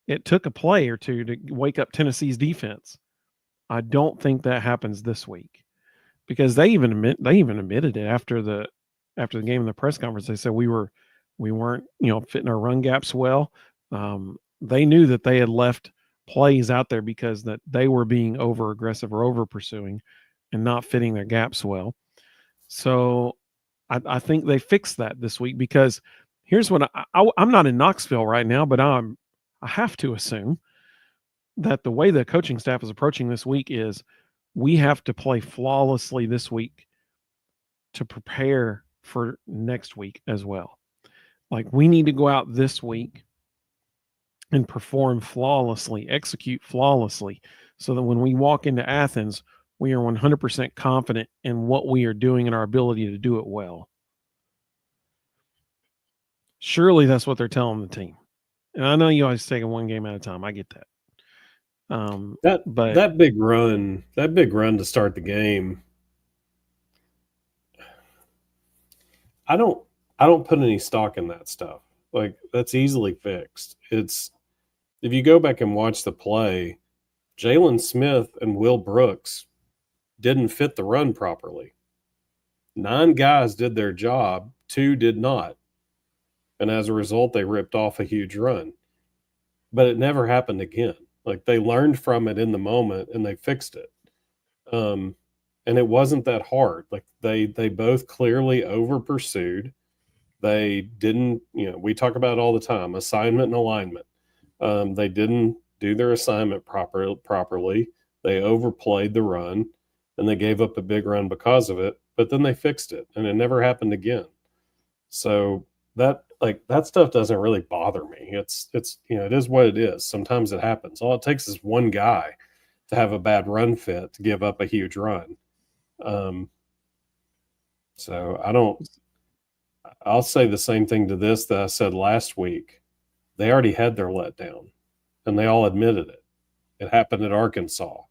it took a play or two to wake up Tennessee's defense. I don't think that happens this week because they even admitted it after the game in the press conference. They said we weren't fitting our run gaps well. They knew that they had left plays out there because that they were being over aggressive or over pursuing and not fitting their gaps well. So I think they fixed that this week because here's what I'm not in Knoxville right now, but I have to assume that the way the coaching staff is approaching this week is we have to play flawlessly this week to prepare for next week as well. Like we need to go out this week and perform flawlessly, execute flawlessly, so that when we walk into Athens, we are 100% confident in what we are doing and our ability to do it well. Surely that's what they're telling the team. And I know you always take it one game at a time. I get that. But That big run to start the game, I don't put any stock in that stuff. Like that's easily fixed. It's if you go back and watch the play, Jalen Smith and Will Brooks didn't fit the run properly. 9 guys did their job, 2 did not. And as a result, they ripped off a huge run. But it never happened again. Like they learned from it in the moment and they fixed it. And it wasn't that hard. Like they both clearly over pursued. They didn't, we talk about it all the time, assignment and alignment. They didn't do their assignment properly. They overplayed the run and they gave up a big run because of it, but then they fixed it and it never happened again. So that stuff doesn't really bother me. It's it is what it is. Sometimes it happens. All it takes is one guy to have a bad run fit to give up a huge run. So I'll say the same thing to this that I said last week. They already had their letdown and they all admitted it. It happened at Arkansas.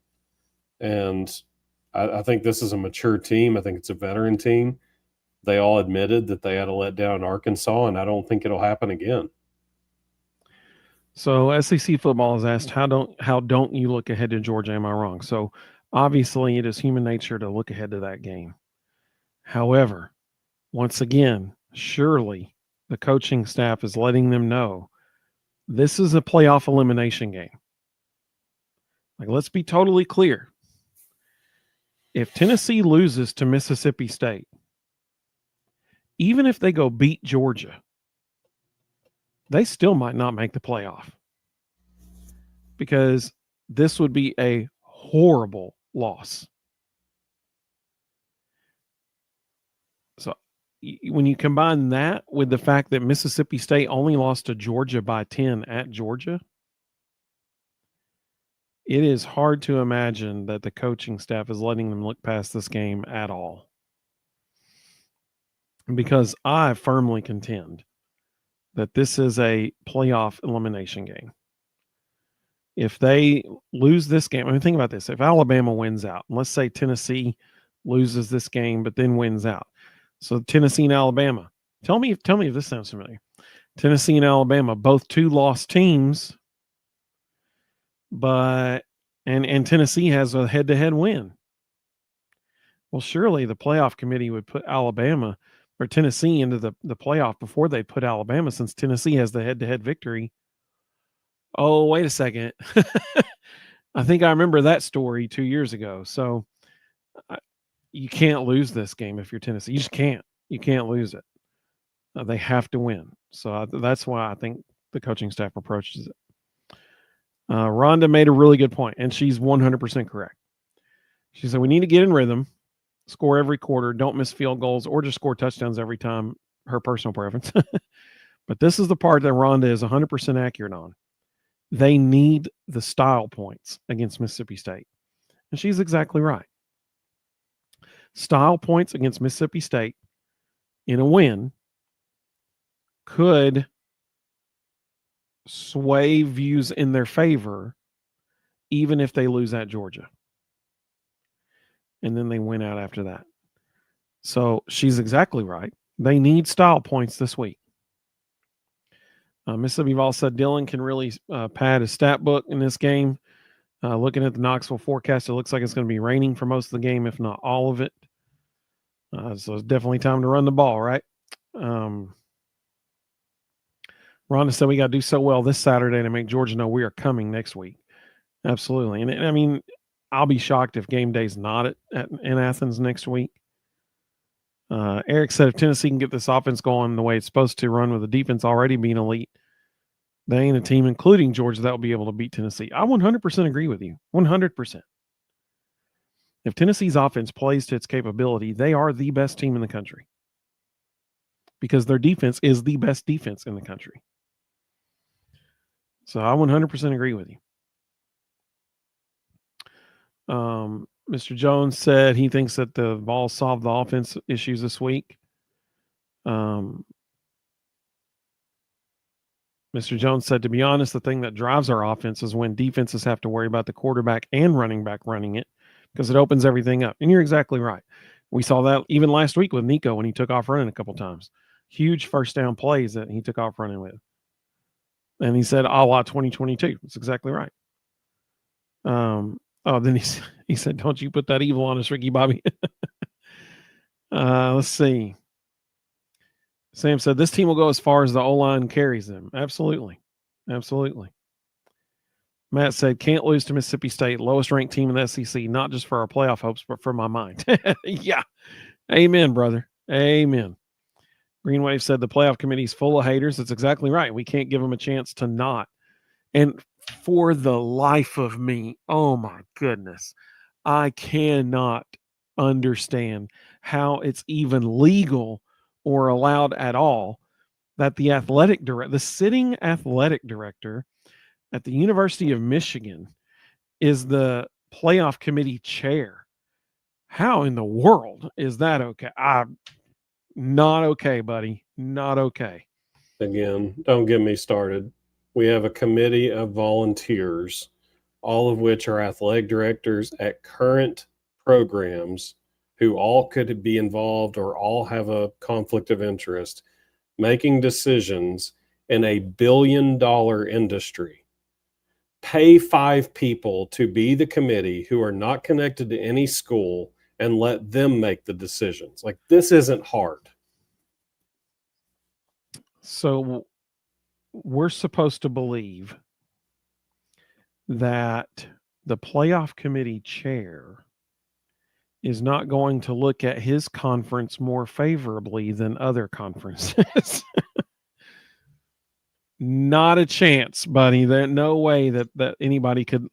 And I think this is a mature team. I think it's a veteran team. They all admitted that they had a letdown in Arkansas, and I don't think it'll happen again. So SEC football is asked, how don't you look ahead to Georgia? Am I wrong? So obviously it is human nature to look ahead to that game. However, once again, surely the coaching staff is letting them know this is a playoff elimination game. Like, let's be totally clear. If Tennessee loses to Mississippi State, even if they go beat Georgia, they still might not make the playoff because this would be a horrible loss. So when you combine that with the fact that Mississippi State only lost to Georgia by 10 at Georgia, it is hard to imagine that the coaching staff is letting them look past this game at all. Because I firmly contend that this is a playoff elimination game. If they lose this game, I mean, think about this. If Alabama wins out, let's say Tennessee loses this game but then wins out. So Tennessee and Alabama. Tell me if this sounds familiar. Tennessee and Alabama, both 2 lost teams, but and Tennessee has a head-to-head win. Well, surely the playoff committee would put Alabama or Tennessee into the playoff before they put Alabama, since Tennessee has the head-to-head victory. Oh, wait a second. I think I remember that story 2 years ago. So you can't lose this game if you're Tennessee. You just can't. You can't lose it. They have to win. So that's why I think the coaching staff approaches it. Rhonda made a really good point, and she's 100% correct. She said we need to get in rhythm, score every quarter, don't miss field goals, or just score touchdowns every time, her personal preference. But this is the part that Rhonda is 100% accurate on. They need the style points against Mississippi State. And she's exactly right. Style points against Mississippi State in a win could sway views in their favor, even if they lose at Georgia. And then they win out after that. So she's exactly right. They need style points this week. Mississippi Vols said Dylan can really pad his stat book in this game. Looking at the Knoxville forecast, it looks like it's going to be raining for most of the game, if not all of it. So it's definitely time to run the ball, right? Rhonda said we got to do so well this Saturday to make Georgia know we are coming next week. Absolutely. And I mean, I'll be shocked if game day's not in Athens next week. Eric said if Tennessee can get this offense going the way it's supposed to run with the defense already being elite, they ain't a team, including Georgia, that will be able to beat Tennessee. I 100% agree with you. 100%. If Tennessee's offense plays to its capability, they are the best team in the country because their defense is the best defense in the country. So I 100% agree with you. Mr. Jones said he thinks that the Vols solved the offense issues this week. Mr. Jones said, to be honest, the thing that drives our offense is when defenses have to worry about the quarterback and running back running it because it opens everything up. And you're exactly right. We saw that even last week with Nico when he took off running a couple times. Huge first down plays that he took off running with. And he said, a la 2022. That's exactly right. Then he said, don't you put that evil on us, Ricky Bobby. Let's see. Sam said, this team will go as far as the O-line carries them. Absolutely. Absolutely. Matt said, can't lose to Mississippi State, lowest ranked team in the SEC, not just for our playoff hopes, but for my mind. Yeah. Amen, brother. Amen. Greenwave said the playoff committee's full of haters. That's exactly right. We can't give them a chance to not. And for the life of me, oh my goodness, I cannot understand how it's even legal or allowed at all that the sitting athletic director at the University of Michigan is the playoff committee chair. How in the world is that okay? Not okay, buddy. Not okay. Again, don't get me started. We have a committee of volunteers, all of which are athletic directors at current programs who all could be involved or all have a conflict of interest, making decisions in $1 billion industry. Pay 5 people to be the committee who are not connected to any school and let them make the decisions. Like, this isn't hard. So we're supposed to believe that the playoff committee chair is not going to look at his conference more favorably than other conferences. Not a chance, buddy. There's no way that anybody could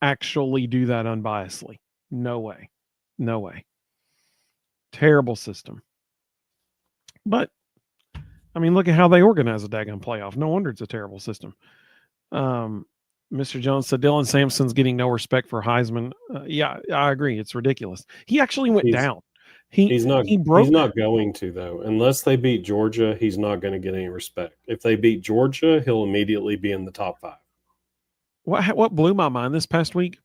actually do that unbiasedly. No way. No way. Terrible system. But I mean, look at how they organize a daggone playoff. No wonder it's a terrible system. Mr. Jones said Dylan Sampson's getting no respect for Heisman. Yeah, I agree. It's ridiculous. He actually went down. He's not going to, though. Unless they beat Georgia, he's not going to get any respect. If they beat Georgia, he'll immediately be in the top 5. What blew my mind this past week,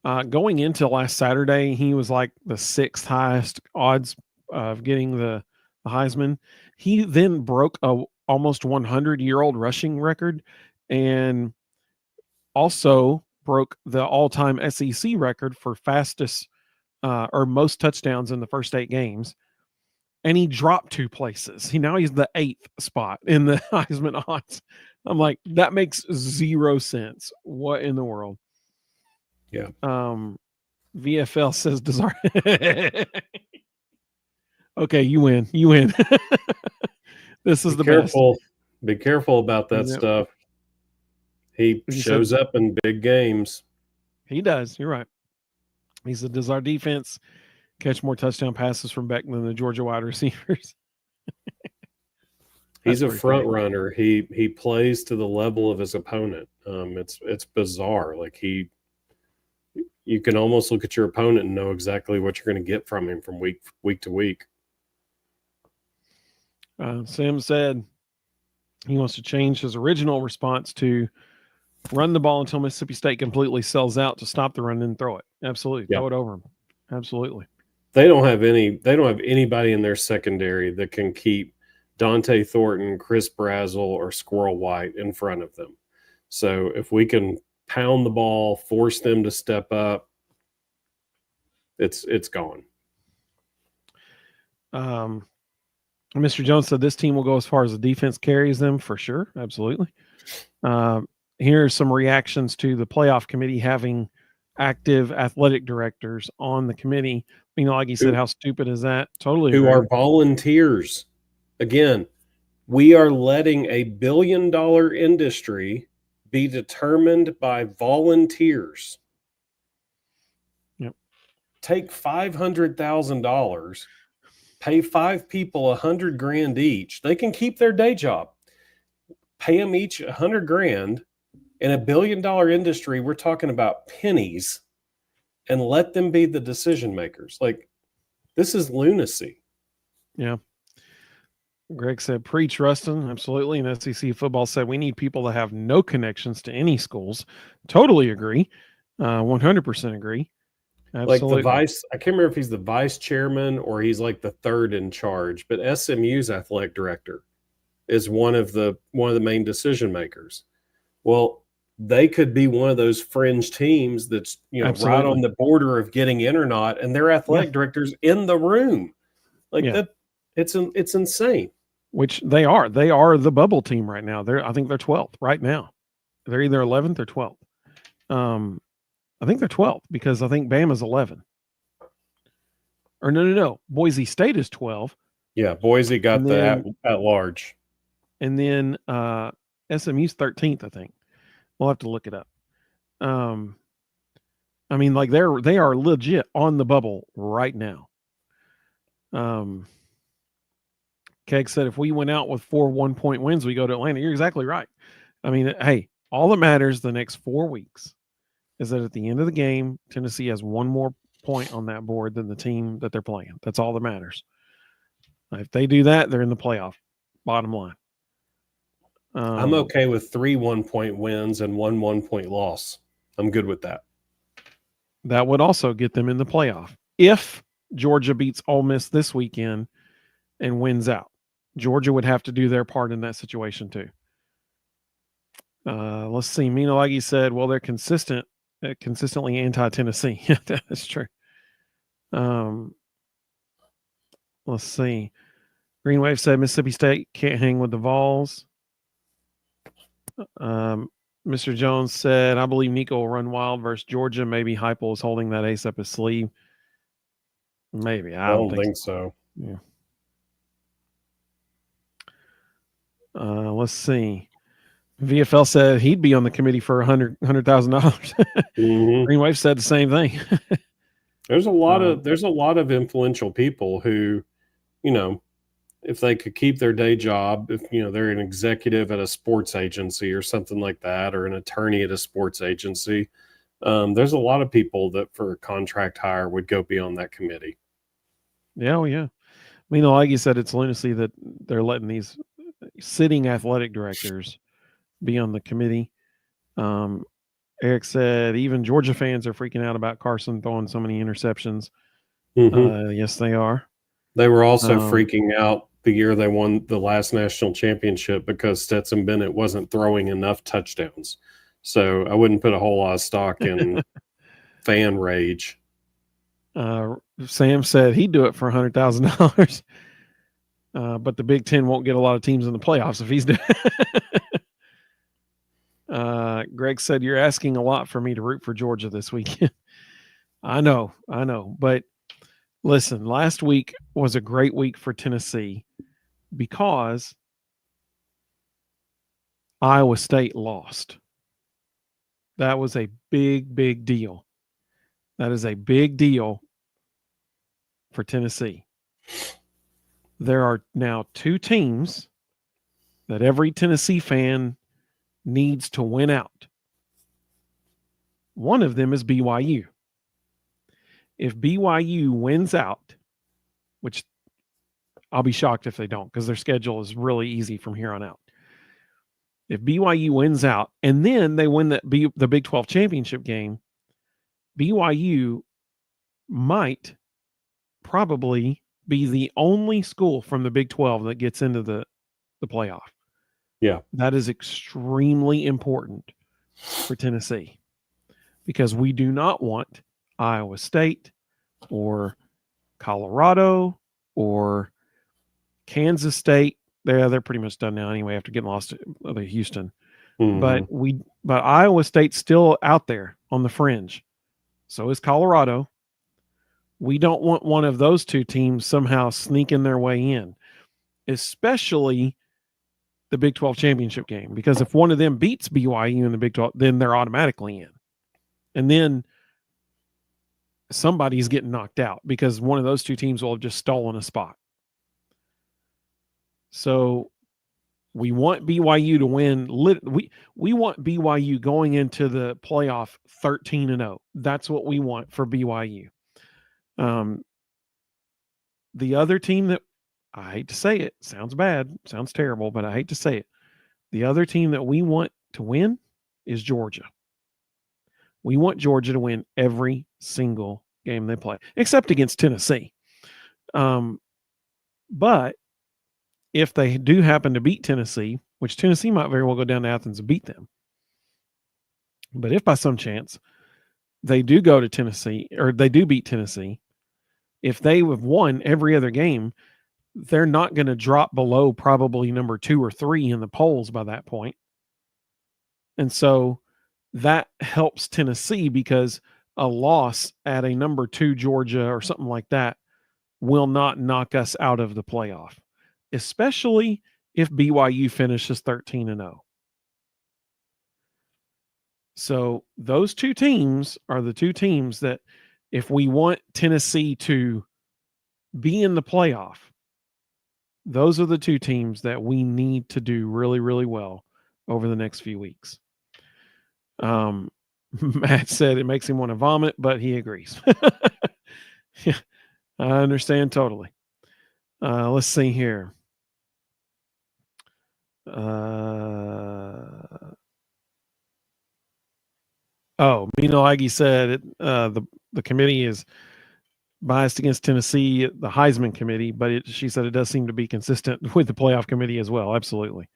going into last Saturday, he was like the 6th highest odds of getting the Heisman. He then broke a almost 100-year-old rushing record and also broke the all-time SEC record for fastest or most touchdowns in the first 8 games. And he dropped 2 places. He's the 8th spot in the Heisman odds. I'm like, that makes 0 sense. What in the world? Yeah. VFL says Desart. Okay, you win. You win. This is the best. Be careful about that stuff. He shows up in big games. He does. You're right. He said, does our defense catch more touchdown passes from Beck than the Georgia wide receivers? He's a front runner. He plays to the level of his opponent. It's bizarre. Like, you can almost look at your opponent and know exactly what you're going to get from him from week to week. Sam said he wants to change his original response to run the ball until Mississippi State completely sells out to stop the run and throw it. Absolutely. Throw it over them. Absolutely. They don't have anybody in their secondary that can keep Dante Thornton, Chris Brazel, or Squirrel White in front of them. So if we can pound the ball, force them to step up, it's gone. Mr. Jones said this team will go as far as the defense carries them for sure. Absolutely. Here are some reactions to the playoff committee having active athletic directors on the committee. Like he said, how stupid is that? Totally Who agree. are volunteers. Again, we are letting a billion-dollar industry be determined by volunteers. Yep. Take $500,000, pay 5 people $100,000 each. They can keep their day job. Pay them each $100,000. In a billion-dollar industry, we're talking about pennies, and let them be the decision makers. Like, this is lunacy. Yeah. Greg said, preach, Rustin. Absolutely. And SEC football said, we need people that have no connections to any schools. Totally agree. 100% agree. Absolutely. Like the vice, I can't remember if he's the vice chairman or he's like the third in charge, but SMU's athletic director is one of the main decision makers. Well, they could be one of those fringe teams that's right on the border of getting in or not, and their athletic directors in the room. Like that, it's insane. Which they are. They are the bubble team right now. I think they're 12th right now. They're either 11th or 12th. I think they're 12th because I think Bama's 11. Or no. Boise State is 12. Yeah, Boise got the at large. And then SMU's 13th, I think. We'll have to look it up. Like they are legit on the bubble right now. Keg said if we went out with 4 1-point wins, we go to Atlanta. You're exactly right. Hey, all that matters the next 4 weeks is that at the end of the game, Tennessee has one more point on that board than the team that they're playing. That's all that matters. If they do that, they're in the playoff. Bottom line. I'm okay with 3 1-point wins and 1 1-point loss. I'm good with that. That would also get them in the playoff. If Georgia beats Ole Miss this weekend and wins out, Georgia would have to do their part in that situation too. Let's see. Mina Laggy said, well, they're consistently anti-Tennessee. That's true. Let's see. Green Wave said Mississippi State can't hang with the Vols. Mr. Jones said, I believe Nico will run wild versus Georgia. Maybe Heupel is holding that ace up his sleeve. Maybe. I don't think so. Yeah. Let's see. VFL said he'd be on the committee for $100,000. Mm-hmm. Green Wave said the same thing. There's a lot of influential people who, if they could keep their day job, if they're an executive at a sports agency or something like that, or an attorney at a sports agency, there's a lot of people that for a contract hire would go be on that committee. Yeah, like you said, it's lunacy that they're letting these sitting athletic directors be on the committee. Eric said even Georgia fans are freaking out about Carson throwing so many interceptions. Mm-hmm. Yes, they are. They were also freaking out the year they won the last national championship because Stetson Bennett wasn't throwing enough touchdowns. So I wouldn't put a whole lot of stock in fan rage. Sam said he'd do it for $100,000. But the Big Ten won't get a lot of teams in the playoffs if he's doing it. Greg said, you're asking a lot for me to root for Georgia this weekend. I know. But listen, last week was a great week for Tennessee because Iowa State lost. That was a big, big deal. That is a big deal for Tennessee. There are now 2 teams that every Tennessee fan needs to win out. One of them is BYU. If BYU wins out, which I'll be shocked if they don't because their schedule is really easy from here on out. If BYU wins out and then they win the Big 12 championship game, BYU might probably be the only school from the Big 12 that gets into the playoff. Yeah. That is extremely important for Tennessee because we do not want Iowa State or Colorado or Kansas State. They're pretty much done now anyway after getting lost to Houston. Mm-hmm. But Iowa State's still out there on the fringe. So is Colorado. We don't want one of those two teams somehow sneaking their way in, especially the Big 12 championship game. Because if one of them beats BYU in the Big 12, then they're automatically in. And then somebody's getting knocked out because one of those two teams will have just stolen a spot. So we want BYU to win. We want BYU going into the playoff 13-0. That's what we want for BYU. The other team that I hate to say it, sounds bad, sounds terrible, but I hate to say it. The other team that we want to win is Georgia. We want Georgia to win every single game they play, except against Tennessee. But if they do happen to beat Tennessee, which Tennessee might very well go down to Athens and beat them, but if by some chance they do go to Tennessee or they do beat Tennessee, if they have won every other game, they're not going to drop below probably number 2 or 3 in the polls by that point. And so that helps Tennessee because a loss at a number 2 Georgia or something like that will not knock us out of the playoff, especially if BYU finishes 13-0. So those two teams are the two teams that if we want Tennessee to be in the playoff, those are the two teams that we need to do really, really well over the next few weeks. Matt said it makes him want to vomit, but he agrees. Yeah, I understand totally. Let's see here. Mina Laggy said the committee is biased against Tennessee, the Heisman committee, but she said it does seem to be consistent with the playoff committee as well. Absolutely.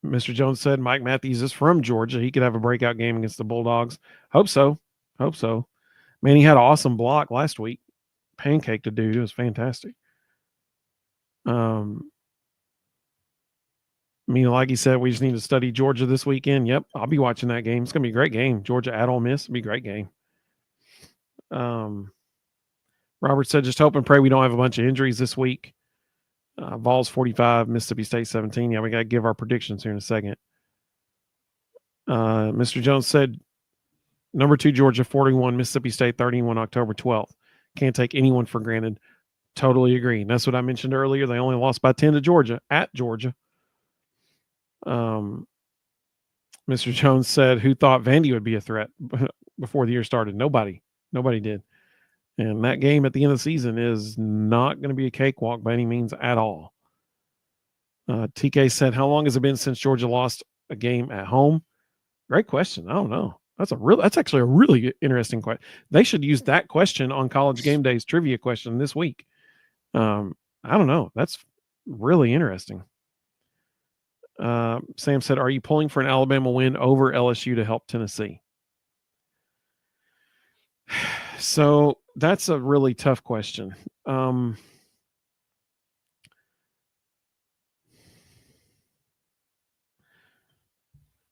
Mr. Jones said Mike Matthews is from Georgia. He could have a breakout game against the Bulldogs. Hope so. Man, he had an awesome block last week. Pancake to do. It was fantastic. Like he said, we just need to study Georgia this weekend. Yep, I'll be watching that game. It's going to be a great game. Georgia at Ole Miss. It'll be a great game. Robert said, just hope and pray we don't have a bunch of injuries this week. Vols 45, Mississippi State 17. Yeah, we got to give our predictions here in a second. Mr. Jones said, number 2, Georgia 41, Mississippi State 31, October 12th. Can't take anyone for granted. Totally agree. And that's what I mentioned earlier. They only lost by 10 to Georgia, at Georgia. Mr. Jones said, who thought Vandy would be a threat before the year started? Nobody did. And that game at the end of the season is not going to be a cakewalk by any means at all. TK said, how long has it been since Georgia lost a game at home? Great question. I don't know. That's actually a really interesting question. They should use that question on College Game Day's trivia question this week. I don't know. That's really interesting. Sam said, are you pulling for an Alabama win over LSU to help Tennessee? So that's a really tough question.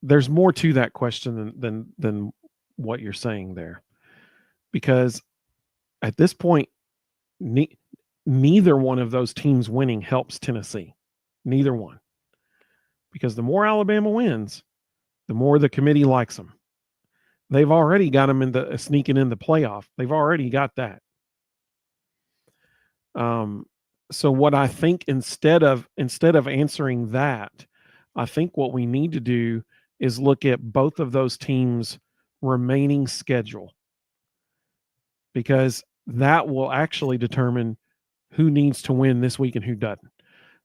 There's more to that question than what you're saying there, because at this point, neither one of those teams winning helps Tennessee. Neither one. Because the more Alabama wins, the more the committee likes them. They've already got them in the sneaking in the playoff. They've already got that. So what I think instead of answering that, I think what we need to do is look at both of those teams' remaining schedule, because that will actually determine who needs to win this week and who doesn't.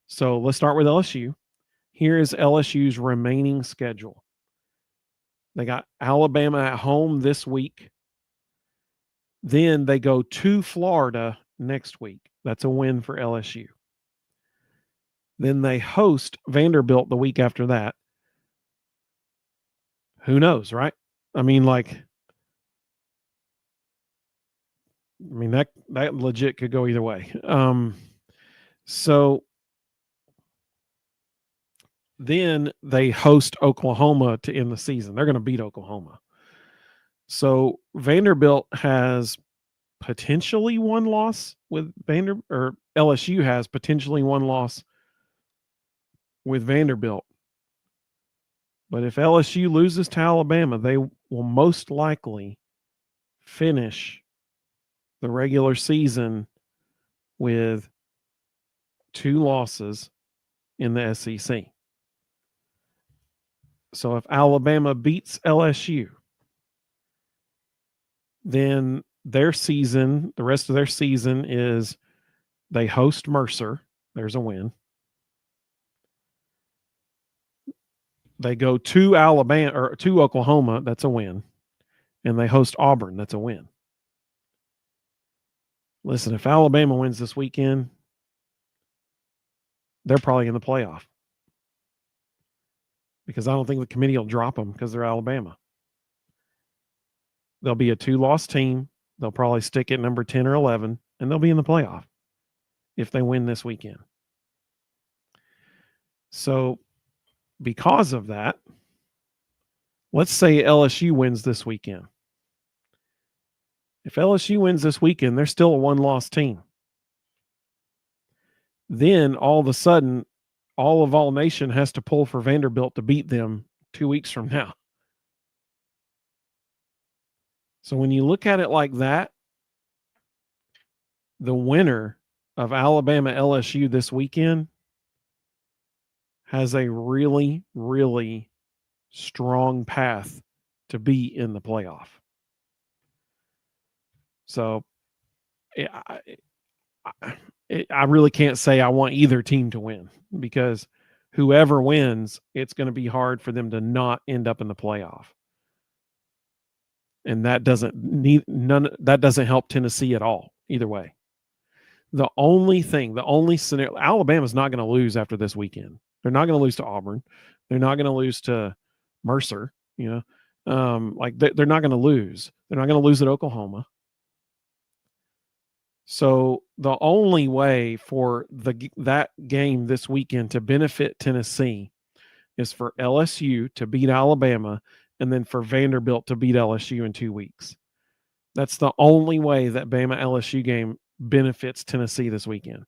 So let's start with LSU. Here is LSU's remaining schedule. They got Alabama at home this week. Then they go to Florida next week. That's a win for LSU. Then they host Vanderbilt the week after that. Who knows, right? I mean, that legit could go either way. So then they host Oklahoma to end the season. They're going to beat Oklahoma. So Vanderbilt has potentially one loss with or LSU has potentially one loss with Vanderbilt. But if LSU loses to Alabama, they will most likely finish the regular season with 2 losses in the SEC. So if Alabama beats LSU, then their season, the rest of their season is they host Mercer. There's a win. They go to Alabama or to Oklahoma. That's a win. And they host Auburn. That's a win. Listen, if Alabama wins this weekend, they're probably in the playoff. Because I don't think the committee will drop them because they're Alabama. They'll be a 2-loss team. They'll probably stick at number 10 or 11, and they'll be in the playoff if they win this weekend. So because of that, let's say LSU wins this weekend. If LSU wins this weekend, they're still a 1-loss team. Then all of a sudden, all of All Nation has to pull for Vanderbilt to beat them 2 weeks from now. So when you look at it like that, the winner of Alabama LSU this weekend has a really, really strong path to be in the playoff. So I really can't say I want either team to win, because whoever wins, it's going to be hard for them to not end up in the playoff. And that doesn't help Tennessee at all, either way. The only scenario, Alabama's not going to lose after this weekend. They're not going to lose to Auburn. They're not going to lose to Mercer. They're not going to lose. They're not going to lose at Oklahoma. So the only way for that game this weekend to benefit Tennessee is for LSU to beat Alabama, and then for Vanderbilt to beat LSU in 2 weeks. That's the only way that Bama LSU game benefits Tennessee this weekend.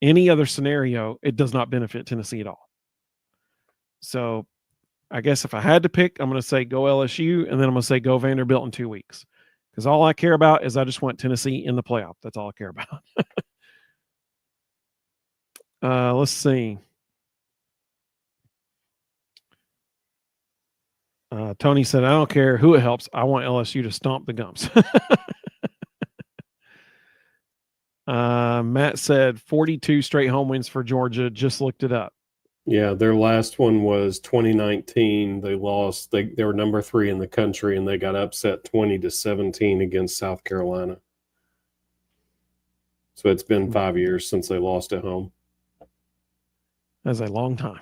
Any other scenario, it does not benefit Tennessee at all. So I guess if I had to pick, I'm going to say go LSU, and then I'm going to say go Vanderbilt in 2 weeks. Because all I care about is I just want Tennessee in the playoff. That's all I care about. Let's see. Tony said, I don't care who it helps. I want LSU to stomp the Gumps. Matt said 42 straight home wins for Georgia. Just looked it up. Yeah, their last one was 2019. They lost. They were number 3 in the country, and they got upset 20-17 against South Carolina. So it's been 5 years since they lost at home. That's a long time.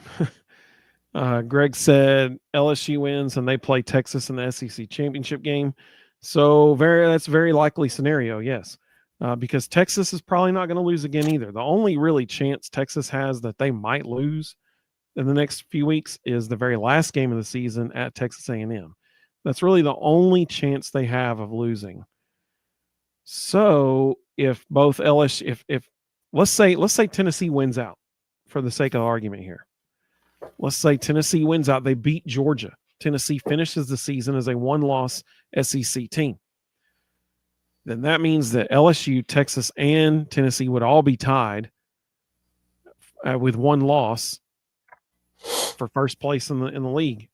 Greg said LSU wins and they play Texas in the SEC championship game. So that's a very likely scenario, yes. Because Texas is probably not going to lose again either. The only really chance Texas has that they might lose in the next few weeks is the very last game of the season at Texas A&M. That's really the only chance they have of losing. So if both LSU, if let's say Tennessee wins out, for the sake of argument here. Let's say Tennessee wins out. They beat Georgia. Tennessee finishes the season as a 1-loss SEC team. Then that means that LSU, Texas, and Tennessee would all be tied with 1 loss for first place in the league.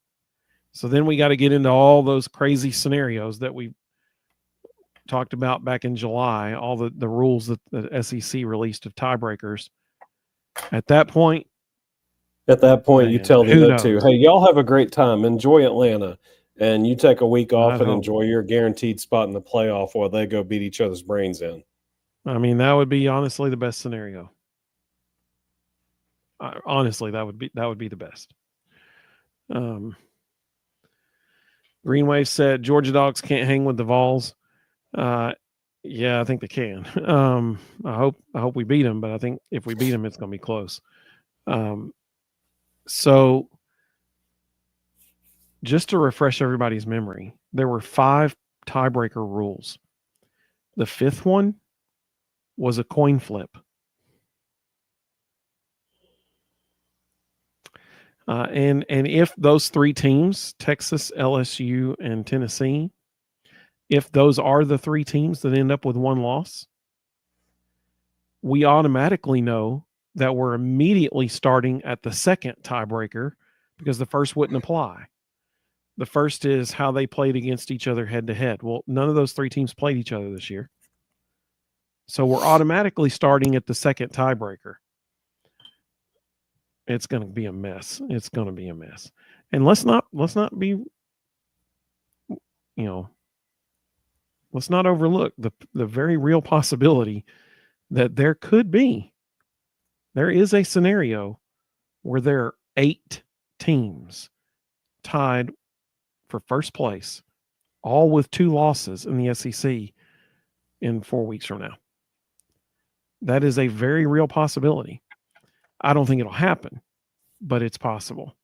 So then we got to get into all those crazy scenarios that we talked about back in July, all the rules that the SEC released of tiebreakers. At that point, you tell the other two, hey, y'all have a great time. Enjoy Atlanta. and you take a week off I'd and hope. enjoy your guaranteed spot in the playoff while they go beat each other's brains in. I mean, that would be honestly the best scenario. Honestly, that would be the best. Green Wave said Georgia Dogs can't hang with the Vols. Yeah, I think they can. I hope we beat them, but I think if we beat them, it's going to be close. So just to refresh everybody's memory, there were 5 tiebreaker rules. The 5th one was a coin flip. And if those 3 teams, Texas, LSU, and Tennessee, if those are the 3 teams that end up with 1 loss, we automatically know that we're immediately starting at the 2nd tiebreaker because the first wouldn't apply. The first is how they played against each other head to head. Well, none of those 3 teams played each other this year. So we're automatically starting at the 2nd tiebreaker. It's going to be a mess. It's going to be a mess. And let's not be, let's not overlook the very real possibility that there is a scenario where there are 8 teams tied for first place, all with 2 losses in the SEC in 4 weeks from now. That is a very real possibility. I don't think it'll happen, but it's possible.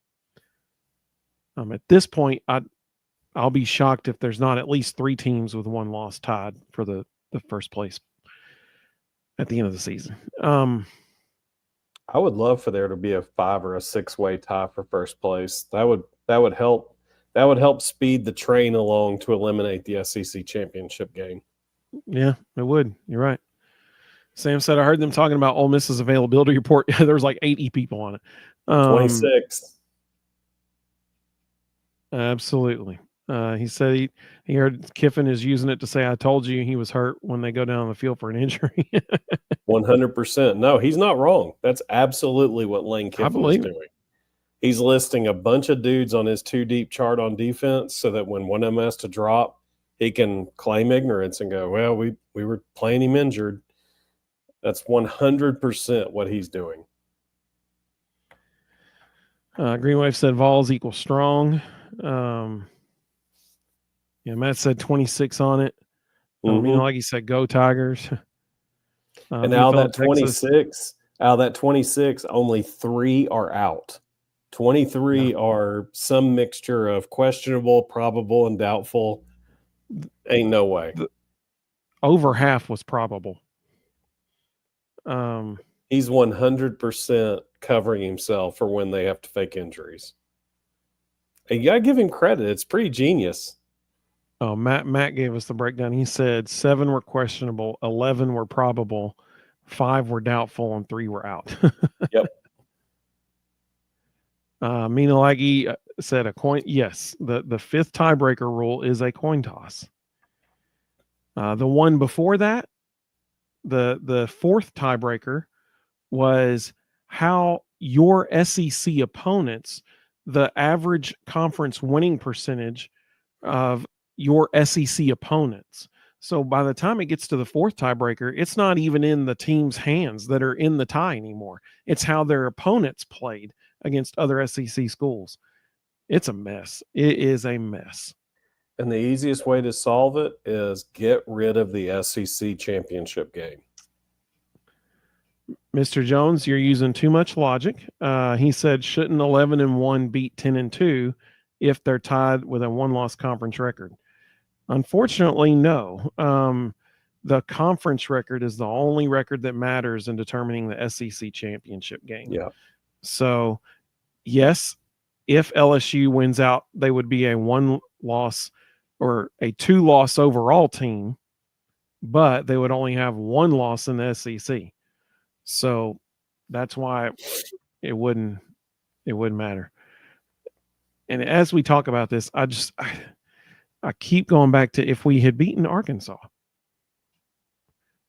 At this point, I'll be shocked if there's not at least 3 teams with 1 loss tied for the first place at the end of the season. I would love for there to be a 5 or a 6-way tie for first place. That would help. That would help speed the train along to eliminate the SEC championship game. Yeah, it would. You're right. Sam said, I heard them talking about Ole Miss's availability report. There was like 80 people on it. 26. Absolutely. He said he heard Kiffin is using it to say, I told you he was hurt when they go down on the field for an injury. 100%. No, he's not wrong. That's absolutely what Lane Kiffin is doing. He's listing a bunch of dudes on his 2-deep chart on defense so that when one of them has to drop, he can claim ignorance and go, well, we were playing him injured. That's 100% what he's doing. Green Wave said Vols equals strong. Yeah, Matt said 26 on it. Like he said, go Tigers. And out of that 26, only 3 are out. 23 are some mixture of questionable, probable, and doubtful. Ain't no way. Over half was probable. He's 100% covering himself for when they have to fake injuries. And you got to give him credit. It's pretty genius. Oh, Matt gave us the breakdown. He said 7 were questionable, 11 were probable, 5 were doubtful, and 3 were out. Yep. Minalagi said a coin. Yes, the 5th tiebreaker rule is a coin toss. The one before that, the 4th tiebreaker, was how your SEC opponents, the average conference winning percentage of your SEC opponents. So by the time it gets to the 4th tiebreaker, it's not even in the team's hands that are in the tie anymore. It's how their opponents played against other SEC schools. It's a mess. It is a mess. And the easiest way to solve it is get rid of the SEC championship game. Mr. Jones, you're using too much logic. He said, shouldn't 11-1 beat 10-2 if they're tied with a 1-loss conference record? Unfortunately, no. The conference record is the only record that matters in determining the SEC championship game. Yeah. So, yes, if LSU wins out, they would be a 1-loss or a 2-loss overall team, but they would only have 1 loss in the SEC. So that's why it wouldn't matter. And as we talk about this, I keep going back to if we had beaten Arkansas,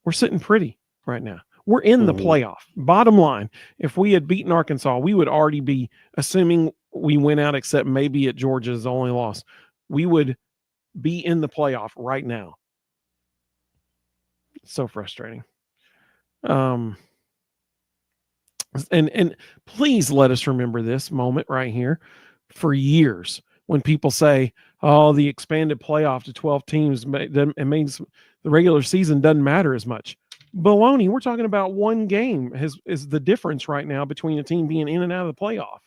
we're sitting pretty right now. We're in the playoff. Bottom line, if we had beaten Arkansas, we would already be, assuming we went out except maybe at Georgia's only loss, we would be in the playoff right now. It's so frustrating. And please let us remember this moment right here. For years, when people say, "Oh, the expanded playoff to 12 teams, it means the regular season doesn't matter as much." Baloney. We're talking about one game is the difference right now between a team being in and out of the playoff.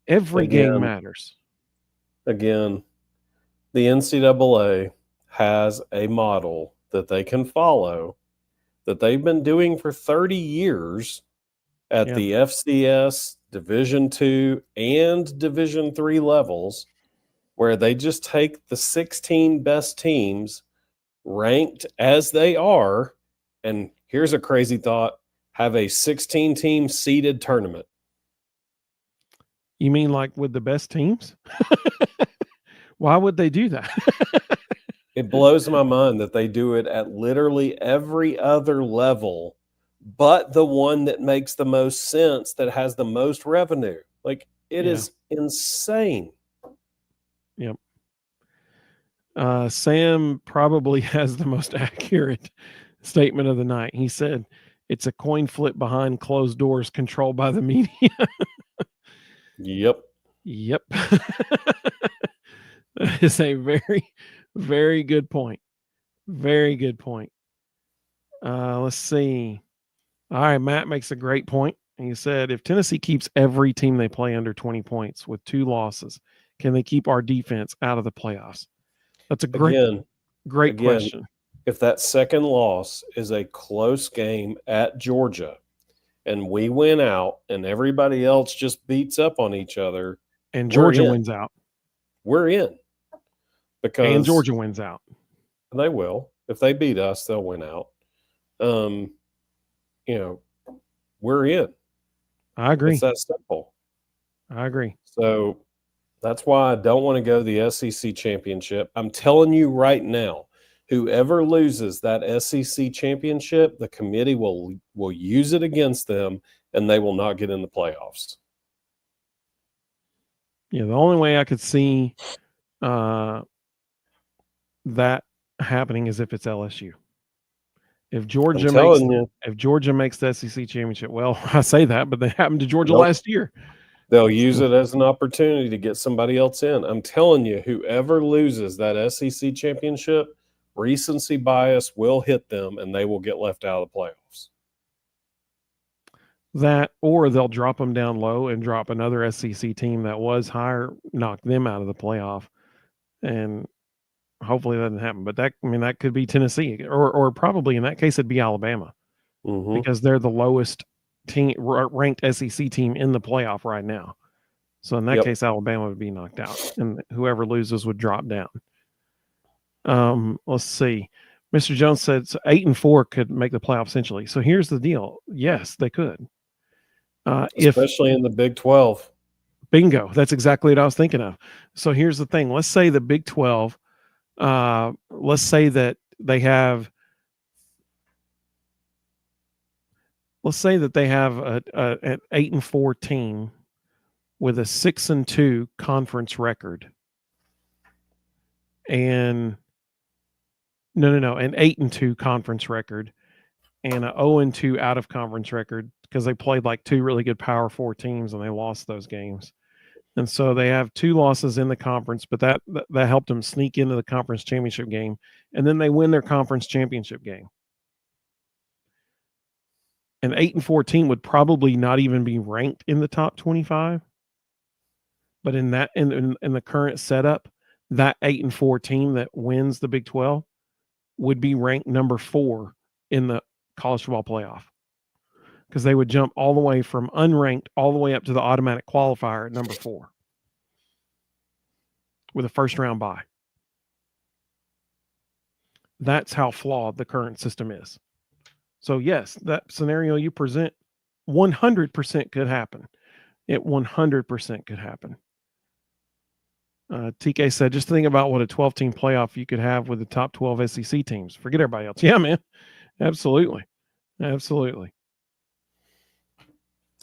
Every game matters. Again, the NCAA has a model that they can follow that they've been doing for 30 years at the FCS, Division II, and Division III levels, where they just take the 16 best teams ranked as they are, and here's a crazy thought, have a 16-team seeded tournament. You mean like with the best teams? Why would they do that? It blows my mind that they do it at literally every other level but the one that makes the most sense, that has the most revenue. Like, it is insane. Yep. Sam probably has the most accurate statement of the night. He said, "It's a coin flip behind closed doors controlled by the media." Yep. Yep. That is a very, very good point. Very good point. Let's see. All right, Matt makes a great point. He said, if Tennessee keeps every team they play under 20 points with 2 losses, can they keep our defense out of the playoffs? That's a great question. If that second loss is a close game at Georgia and we win out and everybody else just beats up on each other, and Georgia wins out, we're in. And Georgia wins out. They will. If they beat us, they'll win out. We're in. I agree. It's that simple. I agree. So that's why I don't want to go to the SEC championship. I'm telling you right now, whoever loses that SEC championship, the committee will use it against them, and they will not get in the playoffs. Yeah, the only way I could see that happening is if it's LSU. If Georgia makes the SEC championship, well, I say that, but they happened to Georgia last year. They'll use it as an opportunity to get somebody else in. I'm telling you, whoever loses that SEC championship, recency bias will hit them, and they will get left out of the playoffs. That, or they'll drop them down low and drop another SEC team that was higher, knock them out of the playoff, and hopefully that doesn't happen. But that could be Tennessee, or probably in that case it'd be Alabama, because they're the lowest team ranked SEC team in the playoff right now. So in that case, Alabama would be knocked out, and whoever loses would drop down. Let's see. Mr. Jones said 8-4 could make the playoff essentially. So here's the deal. Yes, they could. Especially in the Big 12. Bingo. That's exactly what I was thinking of. So here's the thing. Let's say the Big 12, let's say that they have an 8-4 team with a 6-2 conference record. And an 8-2 conference record and an 0-2 out of conference record, because they played like 2 really good Power 4 teams and they lost those games. And so they have 2 losses in the conference, but that helped them sneak into the conference championship game, and then they win their conference championship game. An 8-4 team would probably not even be ranked in the top 25. But in the current setup, that 8-4 team that wins the Big 12 would be ranked number 4 in the college football playoff, because they would jump all the way from unranked all the way up to the automatic qualifier at number 4 with a first round bye. That's how flawed the current system is. So yes, that scenario you present 100% could happen. It 100% could happen. TK said, just think about what a 12-team playoff you could have with the top 12 SEC teams. Forget everybody else. Yeah, man. Absolutely. Absolutely.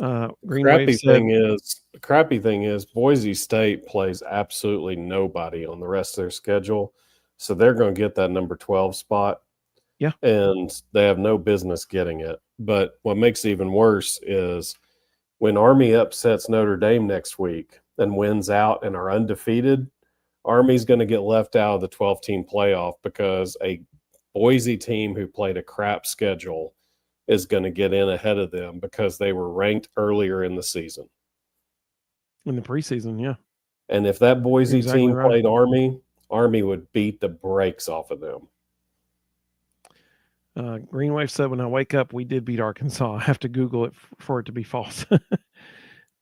Green Wave said, The crappy thing is Boise State plays absolutely nobody on the rest of their schedule. So they're going to get that number 12 spot. Yeah. And they have no business getting it. But what makes it even worse is when Army upsets Notre Dame next week and wins out and are undefeated, Army's going to get left out of the 12-team playoff because a Boise team who played a crap schedule is going to get in ahead of them because they were ranked earlier in the season. in the preseason, yeah. And if that Boise Exactly team right. played Army, Army would beat the brakes off of them. Green Wave said, when I wake up, we did beat Arkansas. I have to Google it for it to be false.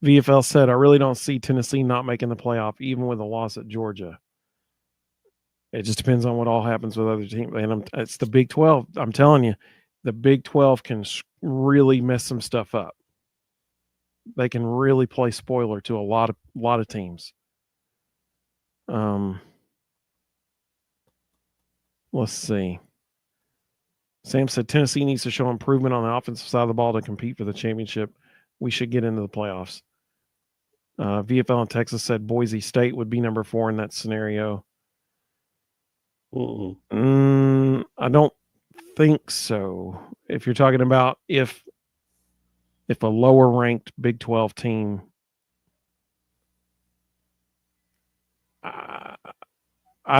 VFL said, I really don't see Tennessee not making the playoff, even with a loss at Georgia. It just depends on what all happens with other teams. And it's the Big 12. I'm telling you, the Big 12 can really mess some stuff up. They can really play spoiler to a lot of teams. Let's see. Sam said Tennessee needs to show improvement on the offensive side of the ball to compete for the championship. We should get into the playoffs. VFL in Texas said Boise State would be number 4 in that scenario. I don't think so. If you're talking about if a lower ranked Big 12 team, I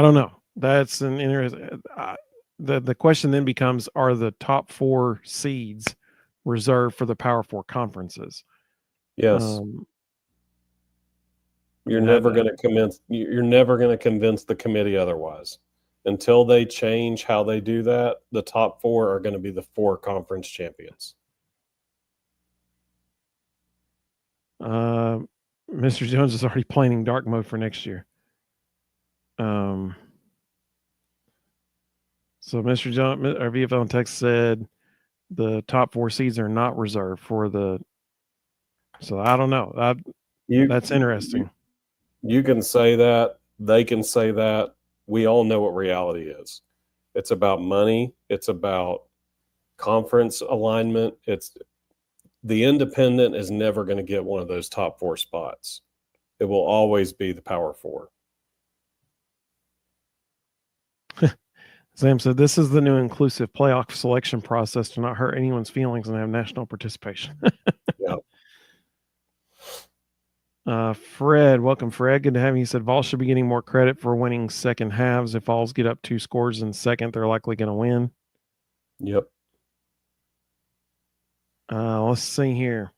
don't know. That's an interesting. The question then becomes: are the top 4 seeds reserved for the Power 4 conferences? Yes. You're never going to convince the committee otherwise. Until they change how they do that, the top 4 are going to be the 4 conference champions. Mr. Jones is already planning dark mode for next year. So Mr. Jones, our VFL in Texas said the top 4 seeds are not reserved for the. So I don't know. That's interesting. You can say that. They can say that. We all know what reality is. It's about money. It's about conference alignment. It's the independent is never going to get one of those top 4 spots. It will always be the Power 4. Sam said, this is the new inclusive playoff selection process to not hurt anyone's feelings and have national participation. Yeah. Fred, welcome, Fred. Good to have you. He said, Vols should be getting more credit for winning second halves. If Vols get up 2 scores in second, they're likely going to win. Yep. Let's see here.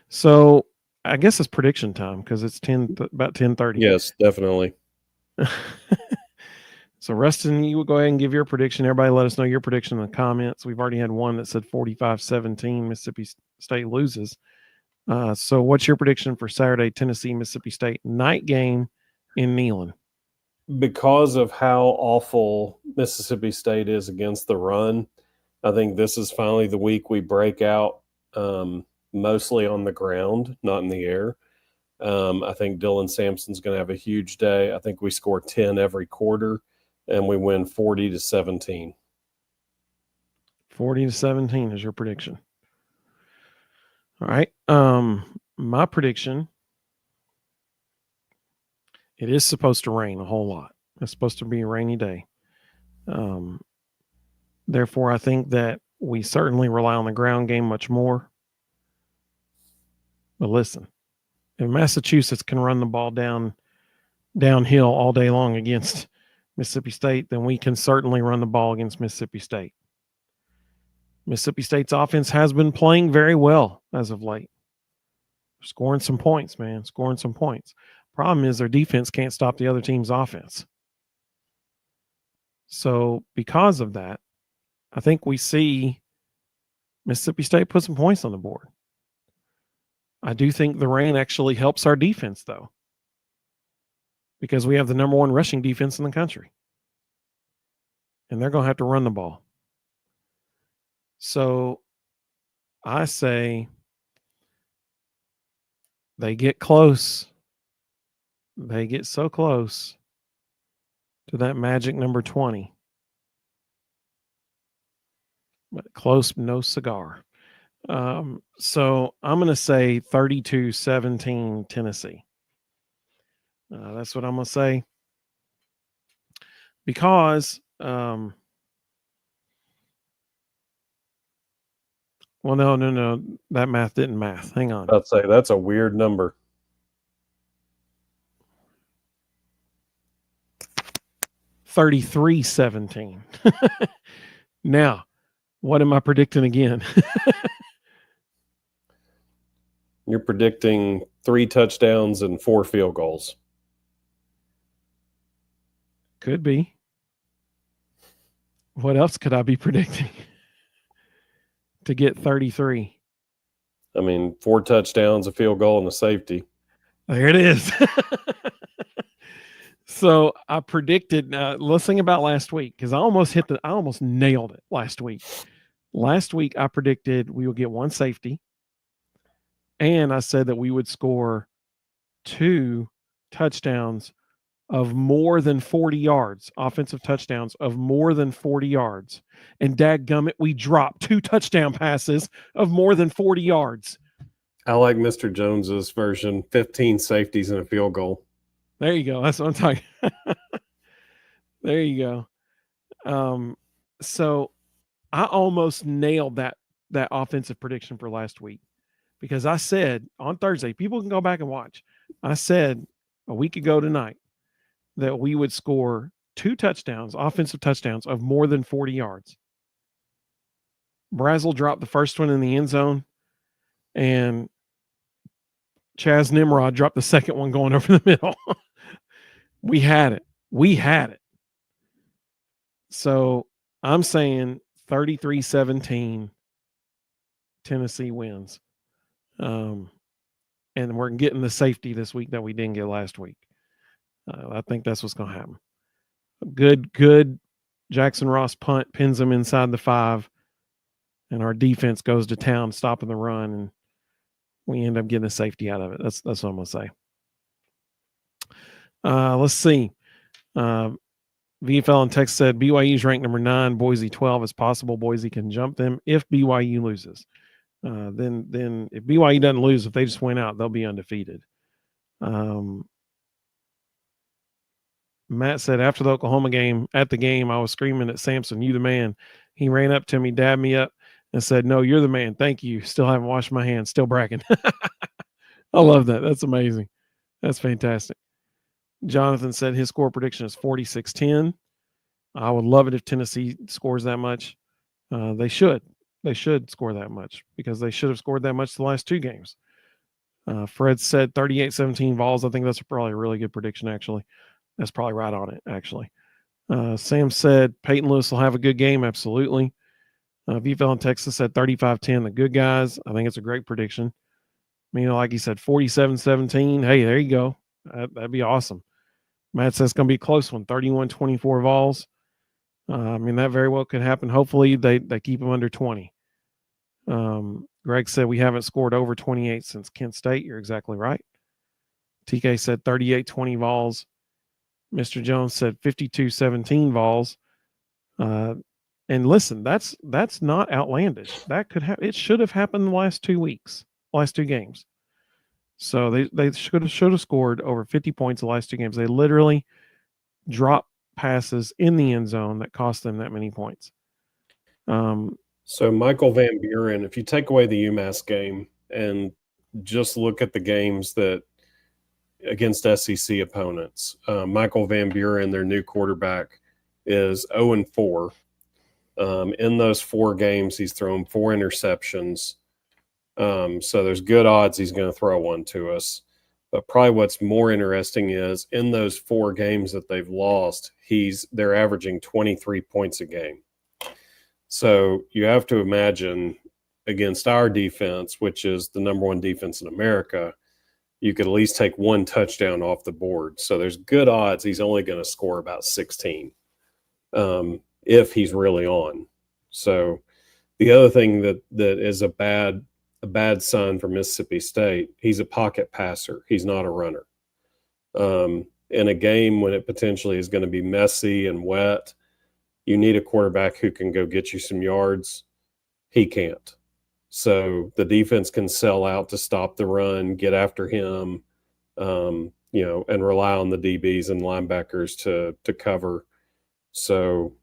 So I guess it's prediction time because it's about 10:30. Yes, definitely. So, Rustin, you will go ahead and give your prediction. Everybody let us know your prediction in the comments. We've already had one that said 45-17, Mississippi State loses. So, what's your prediction for Saturday, Tennessee, Mississippi State night game in Neyland? Because of how awful Mississippi State is against the run, I think this is finally the week we break out mostly on the ground, not in the air. I think Dylan Sampson's going to have a huge day. I think we score 10 every quarter, and we win 40-17. 40-17 is your prediction. All right. My prediction, it is supposed to rain a whole lot. It's supposed to be a rainy day. Therefore, I think that we certainly rely on the ground game much more. But listen, if Massachusetts can run the ball downhill all day long against Mississippi State, then we can certainly run the ball against Mississippi State. Mississippi State's offense has been playing very well as of late. Scoring some points, man. Scoring some points. Problem is their defense can't stop the other team's offense. So because of that, I think we see Mississippi State put some points on the board. I do think the rain actually helps our defense, though, because we have the number 1 rushing defense in the country. And they're going to have to run the ball. So I say they get close. They get so close to that magic number 20. But close, no cigar. So I'm going to say 32-17 Tennessee. That's what I'm going to say. Because, well, no. That math didn't math. Hang on. I'd say that's a weird number. 33-17. Now, what am I predicting again? You're predicting 3 touchdowns and 4 field goals. Could be. What else could I be predicting to get 33? I mean, 4 touchdowns, a field goal, and a safety. There it is. So I predicted. Let's think about last week because I almost nailed it last week. Last week I predicted we would get 1 safety, and I said that we would score 2 touchdowns of more than 40 yards, offensive touchdowns of more than 40 yards. And dadgummit, we dropped 2 touchdown passes of more than 40 yards. I like Mr. Jones's version, 15 safeties and a field goal. There you go. That's what I'm talking. There you go. So I almost nailed that offensive prediction for last week because I said on Thursday, people can go back and watch. I said a week ago tonight that we would score 2 touchdowns, offensive touchdowns of more than 40 yards. Brazel dropped the first one in the end zone, and Chaz Nimrod dropped the second one going over the middle. We had it. So I'm saying 33-17 Tennessee wins. And we're getting the safety this week that we didn't get last week. I think that's what's going to happen. Good Jackson Ross punt pins them inside the 5, and our defense goes to town stopping the run, and we end up getting a safety out of it. That's what I'm going to say. Let's see. VFL in Texas said BYU's ranked number 9, Boise 12. It's possible Boise can jump them if BYU loses. Then if BYU doesn't lose, if they just win out, they'll be undefeated. Matt said after the Oklahoma game, at the game, I was screaming at Samson, "You the man." He ran up to me, dabbed me up, and said, "No, you're the man. Thank you. Still haven't washed my hands. Still bragging." I love that. That's amazing. That's fantastic. Jonathan said his score prediction is 46-10. I would love it if Tennessee scores that much. They should. They should score that much because they should have scored that much the last 2 games. Fred said 38-17 Vols. I think that's probably a really good prediction, actually. That's probably right on it, actually. Sam said Peyton Lewis will have a good game. Absolutely. VFL in Texas said 35-10, the good guys. I think it's a great prediction. Like he said, 47-17. Hey, there you go. That'd be awesome. Matt says it's going to be a close one, 31-24 Vols. That very well could happen. Hopefully they keep them under 20. Greg said we haven't scored over 28 since Kent State. You're exactly right. TK said 38-20 Vols. Mr. Jones said 52-17 Vols. And listen, that's not outlandish. That could have. It should have happened the last 2 weeks, last 2 games. So they should have scored over 50 points the last 2 games. They literally dropped passes in the end zone that cost them that many points. So Michael Van Buren, if you take away the UMass game and just look at the games that against SEC opponents, Michael Van Buren, their new quarterback, is 0-4. In those 4 games, he's thrown 4 interceptions. So there's good odds he's going to throw one to us. But probably what's more interesting is in those 4 games that they've lost, they're averaging 23 points a game. So you have to imagine against our defense, which is the number 1 defense in America, you could at least take 1 touchdown off the board. So there's good odds he's only going to score about 16 if he's really on. So the other thing that is a bad sign for Mississippi State, he's a pocket passer. He's not a runner. In a game when it potentially is going to be messy and wet, you need a quarterback who can go get you some yards. He can't. So the defense can sell out to stop the run, get after him, and rely on the DBs and linebackers to cover. So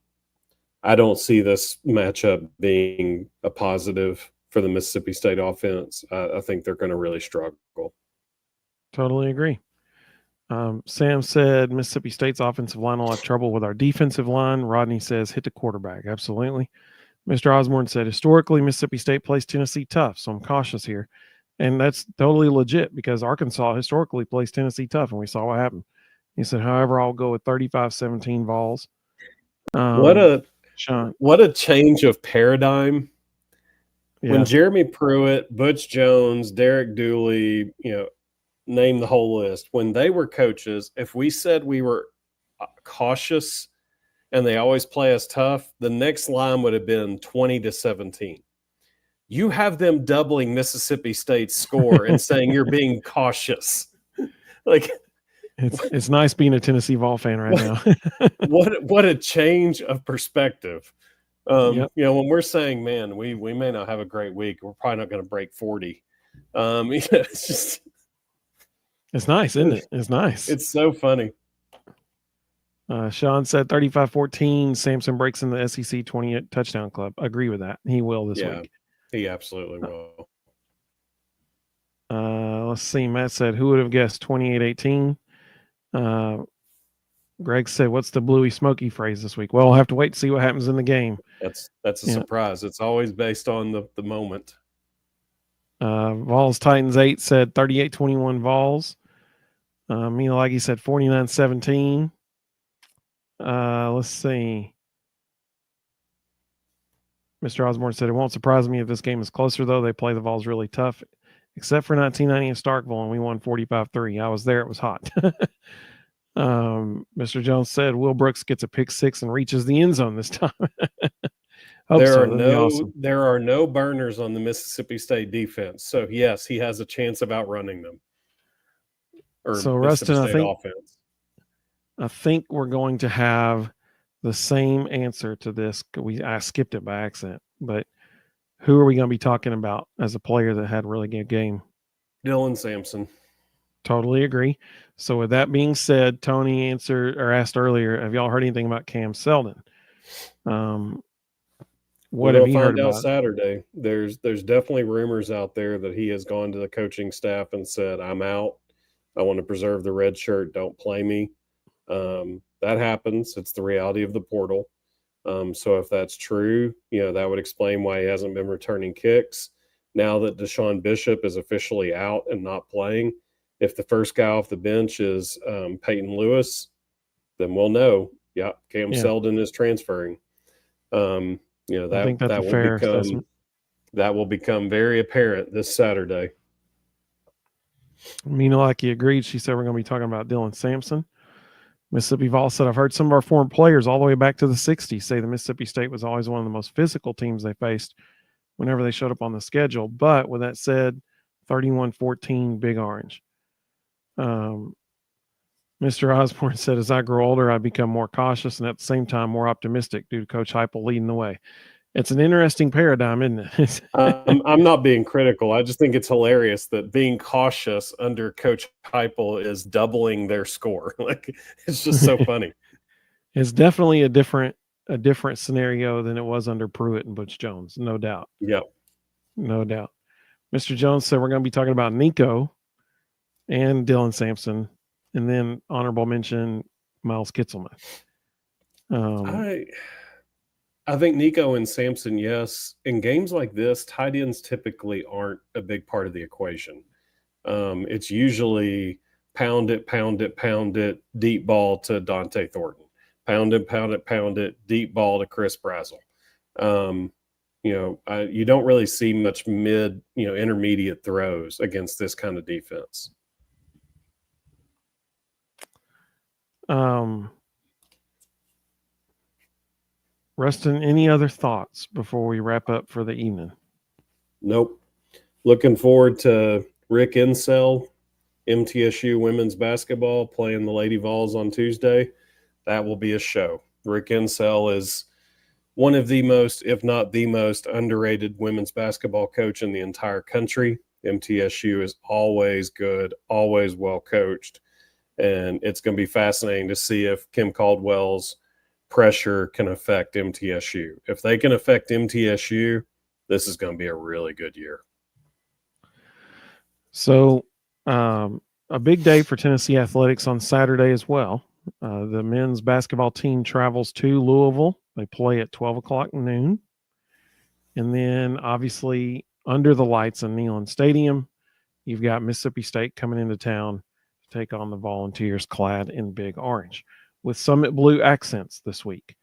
I don't see this matchup being a positive for the Mississippi State offense. I think they're going to really struggle. Totally agree. Sam said Mississippi State's offensive line will have trouble with our defensive line. Rodney says hit the quarterback. Absolutely. Mr. Osborne said historically Mississippi State plays Tennessee tough, so I'm cautious here. And that's totally legit because Arkansas historically plays Tennessee tough, and we saw what happened. He said, however, I'll go with 35-17 Vols. What a change of paradigm. Yeah. When Jeremy Pruitt, Butch Jones, Derek Dooley, name the whole list, when they were coaches, if we said we were cautious and they always play us tough, the next line would have been 20-17. You have them doubling Mississippi State's score and saying you're being cautious. Like, it's nice being a Tennessee Vol fan right now. what a change of perspective. Yep. When we're saying, man, we may not have a great week, we're probably not going to break 40. It's just, it's nice, isn't it? It's nice. It's so funny. Sean said 35-14. Samson breaks in the SEC 20 touchdown club. Agree with that. He will this week. He absolutely will. Let's see. Matt said, who would have guessed 28-18? Greg said, what's the bluey smoky phrase this week? Well, we'll have to wait to see what happens in the game. That's a surprise. It's always based on the moment. Vols Titans 8 said 38-21 Vols. Milaghi said 49-17. Let's see. Mr. Osborne said, it won't surprise me if this game is closer, though. They play the Vols really tough, except for 1990 in Starkville, and we won 45-3. I was there. It was hot. Mr. Jones said, Will Brooks gets a pick six and reaches the end zone this time. There are no burners on the Mississippi State defense. So, yes, he has a chance of outrunning them. So, Rustin, I think we're going to have the same answer to this. I skipped it by accident, but who are we going to be talking about as a player that had a really good game? Dylan Sampson. Totally agree. So with that being said, Tony asked earlier, have y'all heard anything about Cam Seldon? What have you heard about? Saturday. There's definitely rumors out there that he has gone to the coaching staff and said, I'm out. I want to preserve the red shirt. Don't play me. That happens. It's the reality of the portal. So if that's true, that would explain why he hasn't been returning kicks. Now that Deshaun Bishop is officially out and not playing, if the first guy off the bench is Peyton Lewis, then we'll know. Cam Seldon is transferring. I think that's a fair assessment. That will become very apparent this Saturday. Mina Lackey agreed. She said we're going to be talking about Dylan Sampson. Mississippi Vol said, I've heard some of our former players all the way back to the 60s say the Mississippi State was always one of the most physical teams they faced whenever they showed up on the schedule. But with that said, 31-14 Big Orange. Mr. Osborne said, as I grow older, I become more cautious and at the same time more optimistic due to Coach Heupel leading the way. It's an interesting paradigm, isn't it? I'm not being critical. I just think it's hilarious that being cautious under Coach Heupel is doubling their score. Like, it's just so funny. It's definitely a different scenario than it was under Pruitt and Butch Jones, no doubt. Yep. No doubt. Mr. Jones said we're going to be talking about Nico and Dylan Sampson, and then honorable mention Miles Kitzelman. I think Nico and Sampson, yes. In games like this, tight ends typically aren't a big part of the equation. It's usually pound it, deep ball to Dante Thornton. Pound it, deep ball to Chris Brazzell. You don't really see much intermediate throws against this kind of defense. Rustin, any other thoughts before we wrap up for the evening? Nope. Looking forward to Rick Insell, MTSU women's basketball, playing the Lady Vols on Tuesday. That will be a show. Rick Insell is one of the most, if not the most, underrated women's basketball coach in the entire country. MTSU is always good, always well coached. And it's going to be fascinating to see if Kim Caldwell's pressure can affect MTSU. If they can affect MTSU, this is going to be a really good year. So, a big day for Tennessee athletics on Saturday as well. The men's basketball team travels to Louisville. They play at 12 o'clock noon. And then, obviously, under the lights in Neyland Stadium, you've got Mississippi State coming into town to take on the Volunteers clad in big orange with Summit Blue accents this week.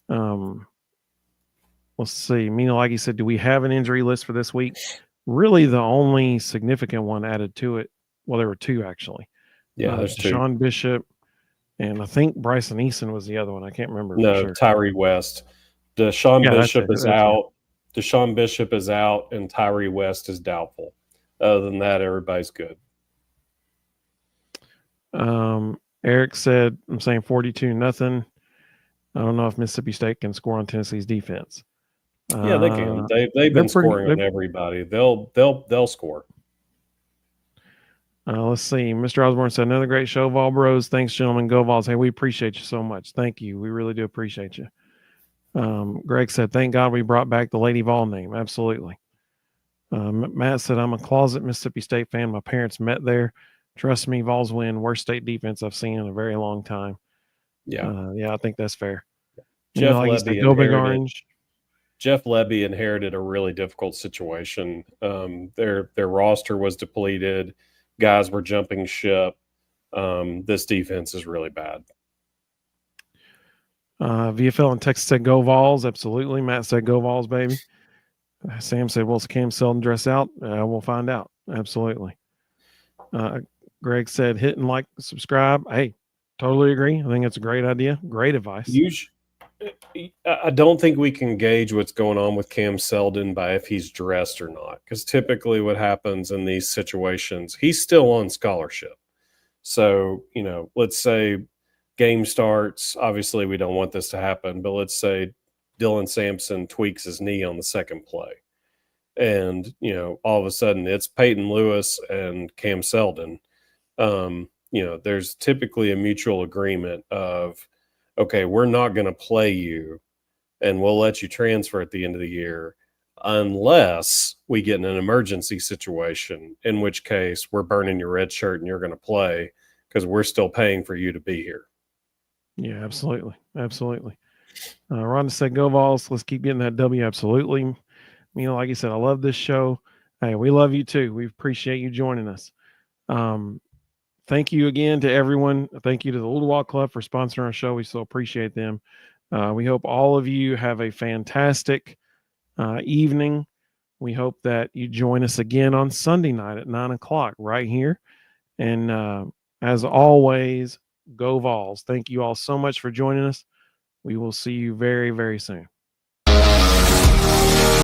Let's see. Mina Laggy said, do we have an injury list for this week? Really, the only significant one added to it, well, there were two actually. Yeah, there's two. Deshaun Bishop, and I think Bryson Eason was the other one. I can't remember for No, sure. Tyree West. Deshaun Yeah, Bishop is that's out. Deshaun Bishop is out, and Tyree West is doubtful. Other than that, everybody's good. Eric said, I'm saying 42-0. I don't know if Mississippi State can score on Tennessee's defense. Yeah, they can. They've been scoring on everybody. They'll score. Let's see. Mr. Osborne said, another great show, Vol Bros. Thanks, gentlemen. Go Vols. Hey, we appreciate you so much. Thank you. We really do appreciate you. Greg said, thank God we brought back the Lady Vol name. Absolutely. Matt said, I'm a closet Mississippi State fan. My parents met there. Trust me, Vols win. Worst state defense I've seen in a very long time. Yeah. Yeah, I think that's fair. Jeff Lebby go Big Orange. Jeff Lebby inherited a really difficult situation. Their roster was depleted. Guys were jumping ship. This defense is really bad. VFL in Texas said, go Vols. Absolutely. Matt said, go Vols, baby. Sam said, will Cam Selden dress out? We'll find out. Absolutely. Greg said, hit and like, subscribe. Hey, totally agree. I think it's a great idea. Great advice. I don't think we can gauge what's going on with Cam Selden by if he's dressed or not, because typically what happens in these situations, he's still on scholarship. So, let's say game starts. Obviously, we don't want this to happen, but let's say Dylan Sampson tweaks his knee on the second play. And, all of a sudden it's Peyton Lewis and Cam Selden. There's typically a mutual agreement of, okay, we're not going to play you and we'll let you transfer at the end of the year unless we get in an emergency situation, in which case we're burning your red shirt and you're going to play because we're still paying for you to be here. Yeah, absolutely. Absolutely. Rhonda said, go Vols. Let's keep getting that W. Absolutely. Like you said, I love this show. Hey, we love you too. We appreciate you joining us. Thank you again to everyone. Thank you to the Little Walk Club for sponsoring our show. We so appreciate them. We hope all of you have a fantastic evening. We hope that you join us again on Sunday night at 9 o'clock right here. And as always, go Vols. Thank you all so much for joining us. We will see you very, very soon.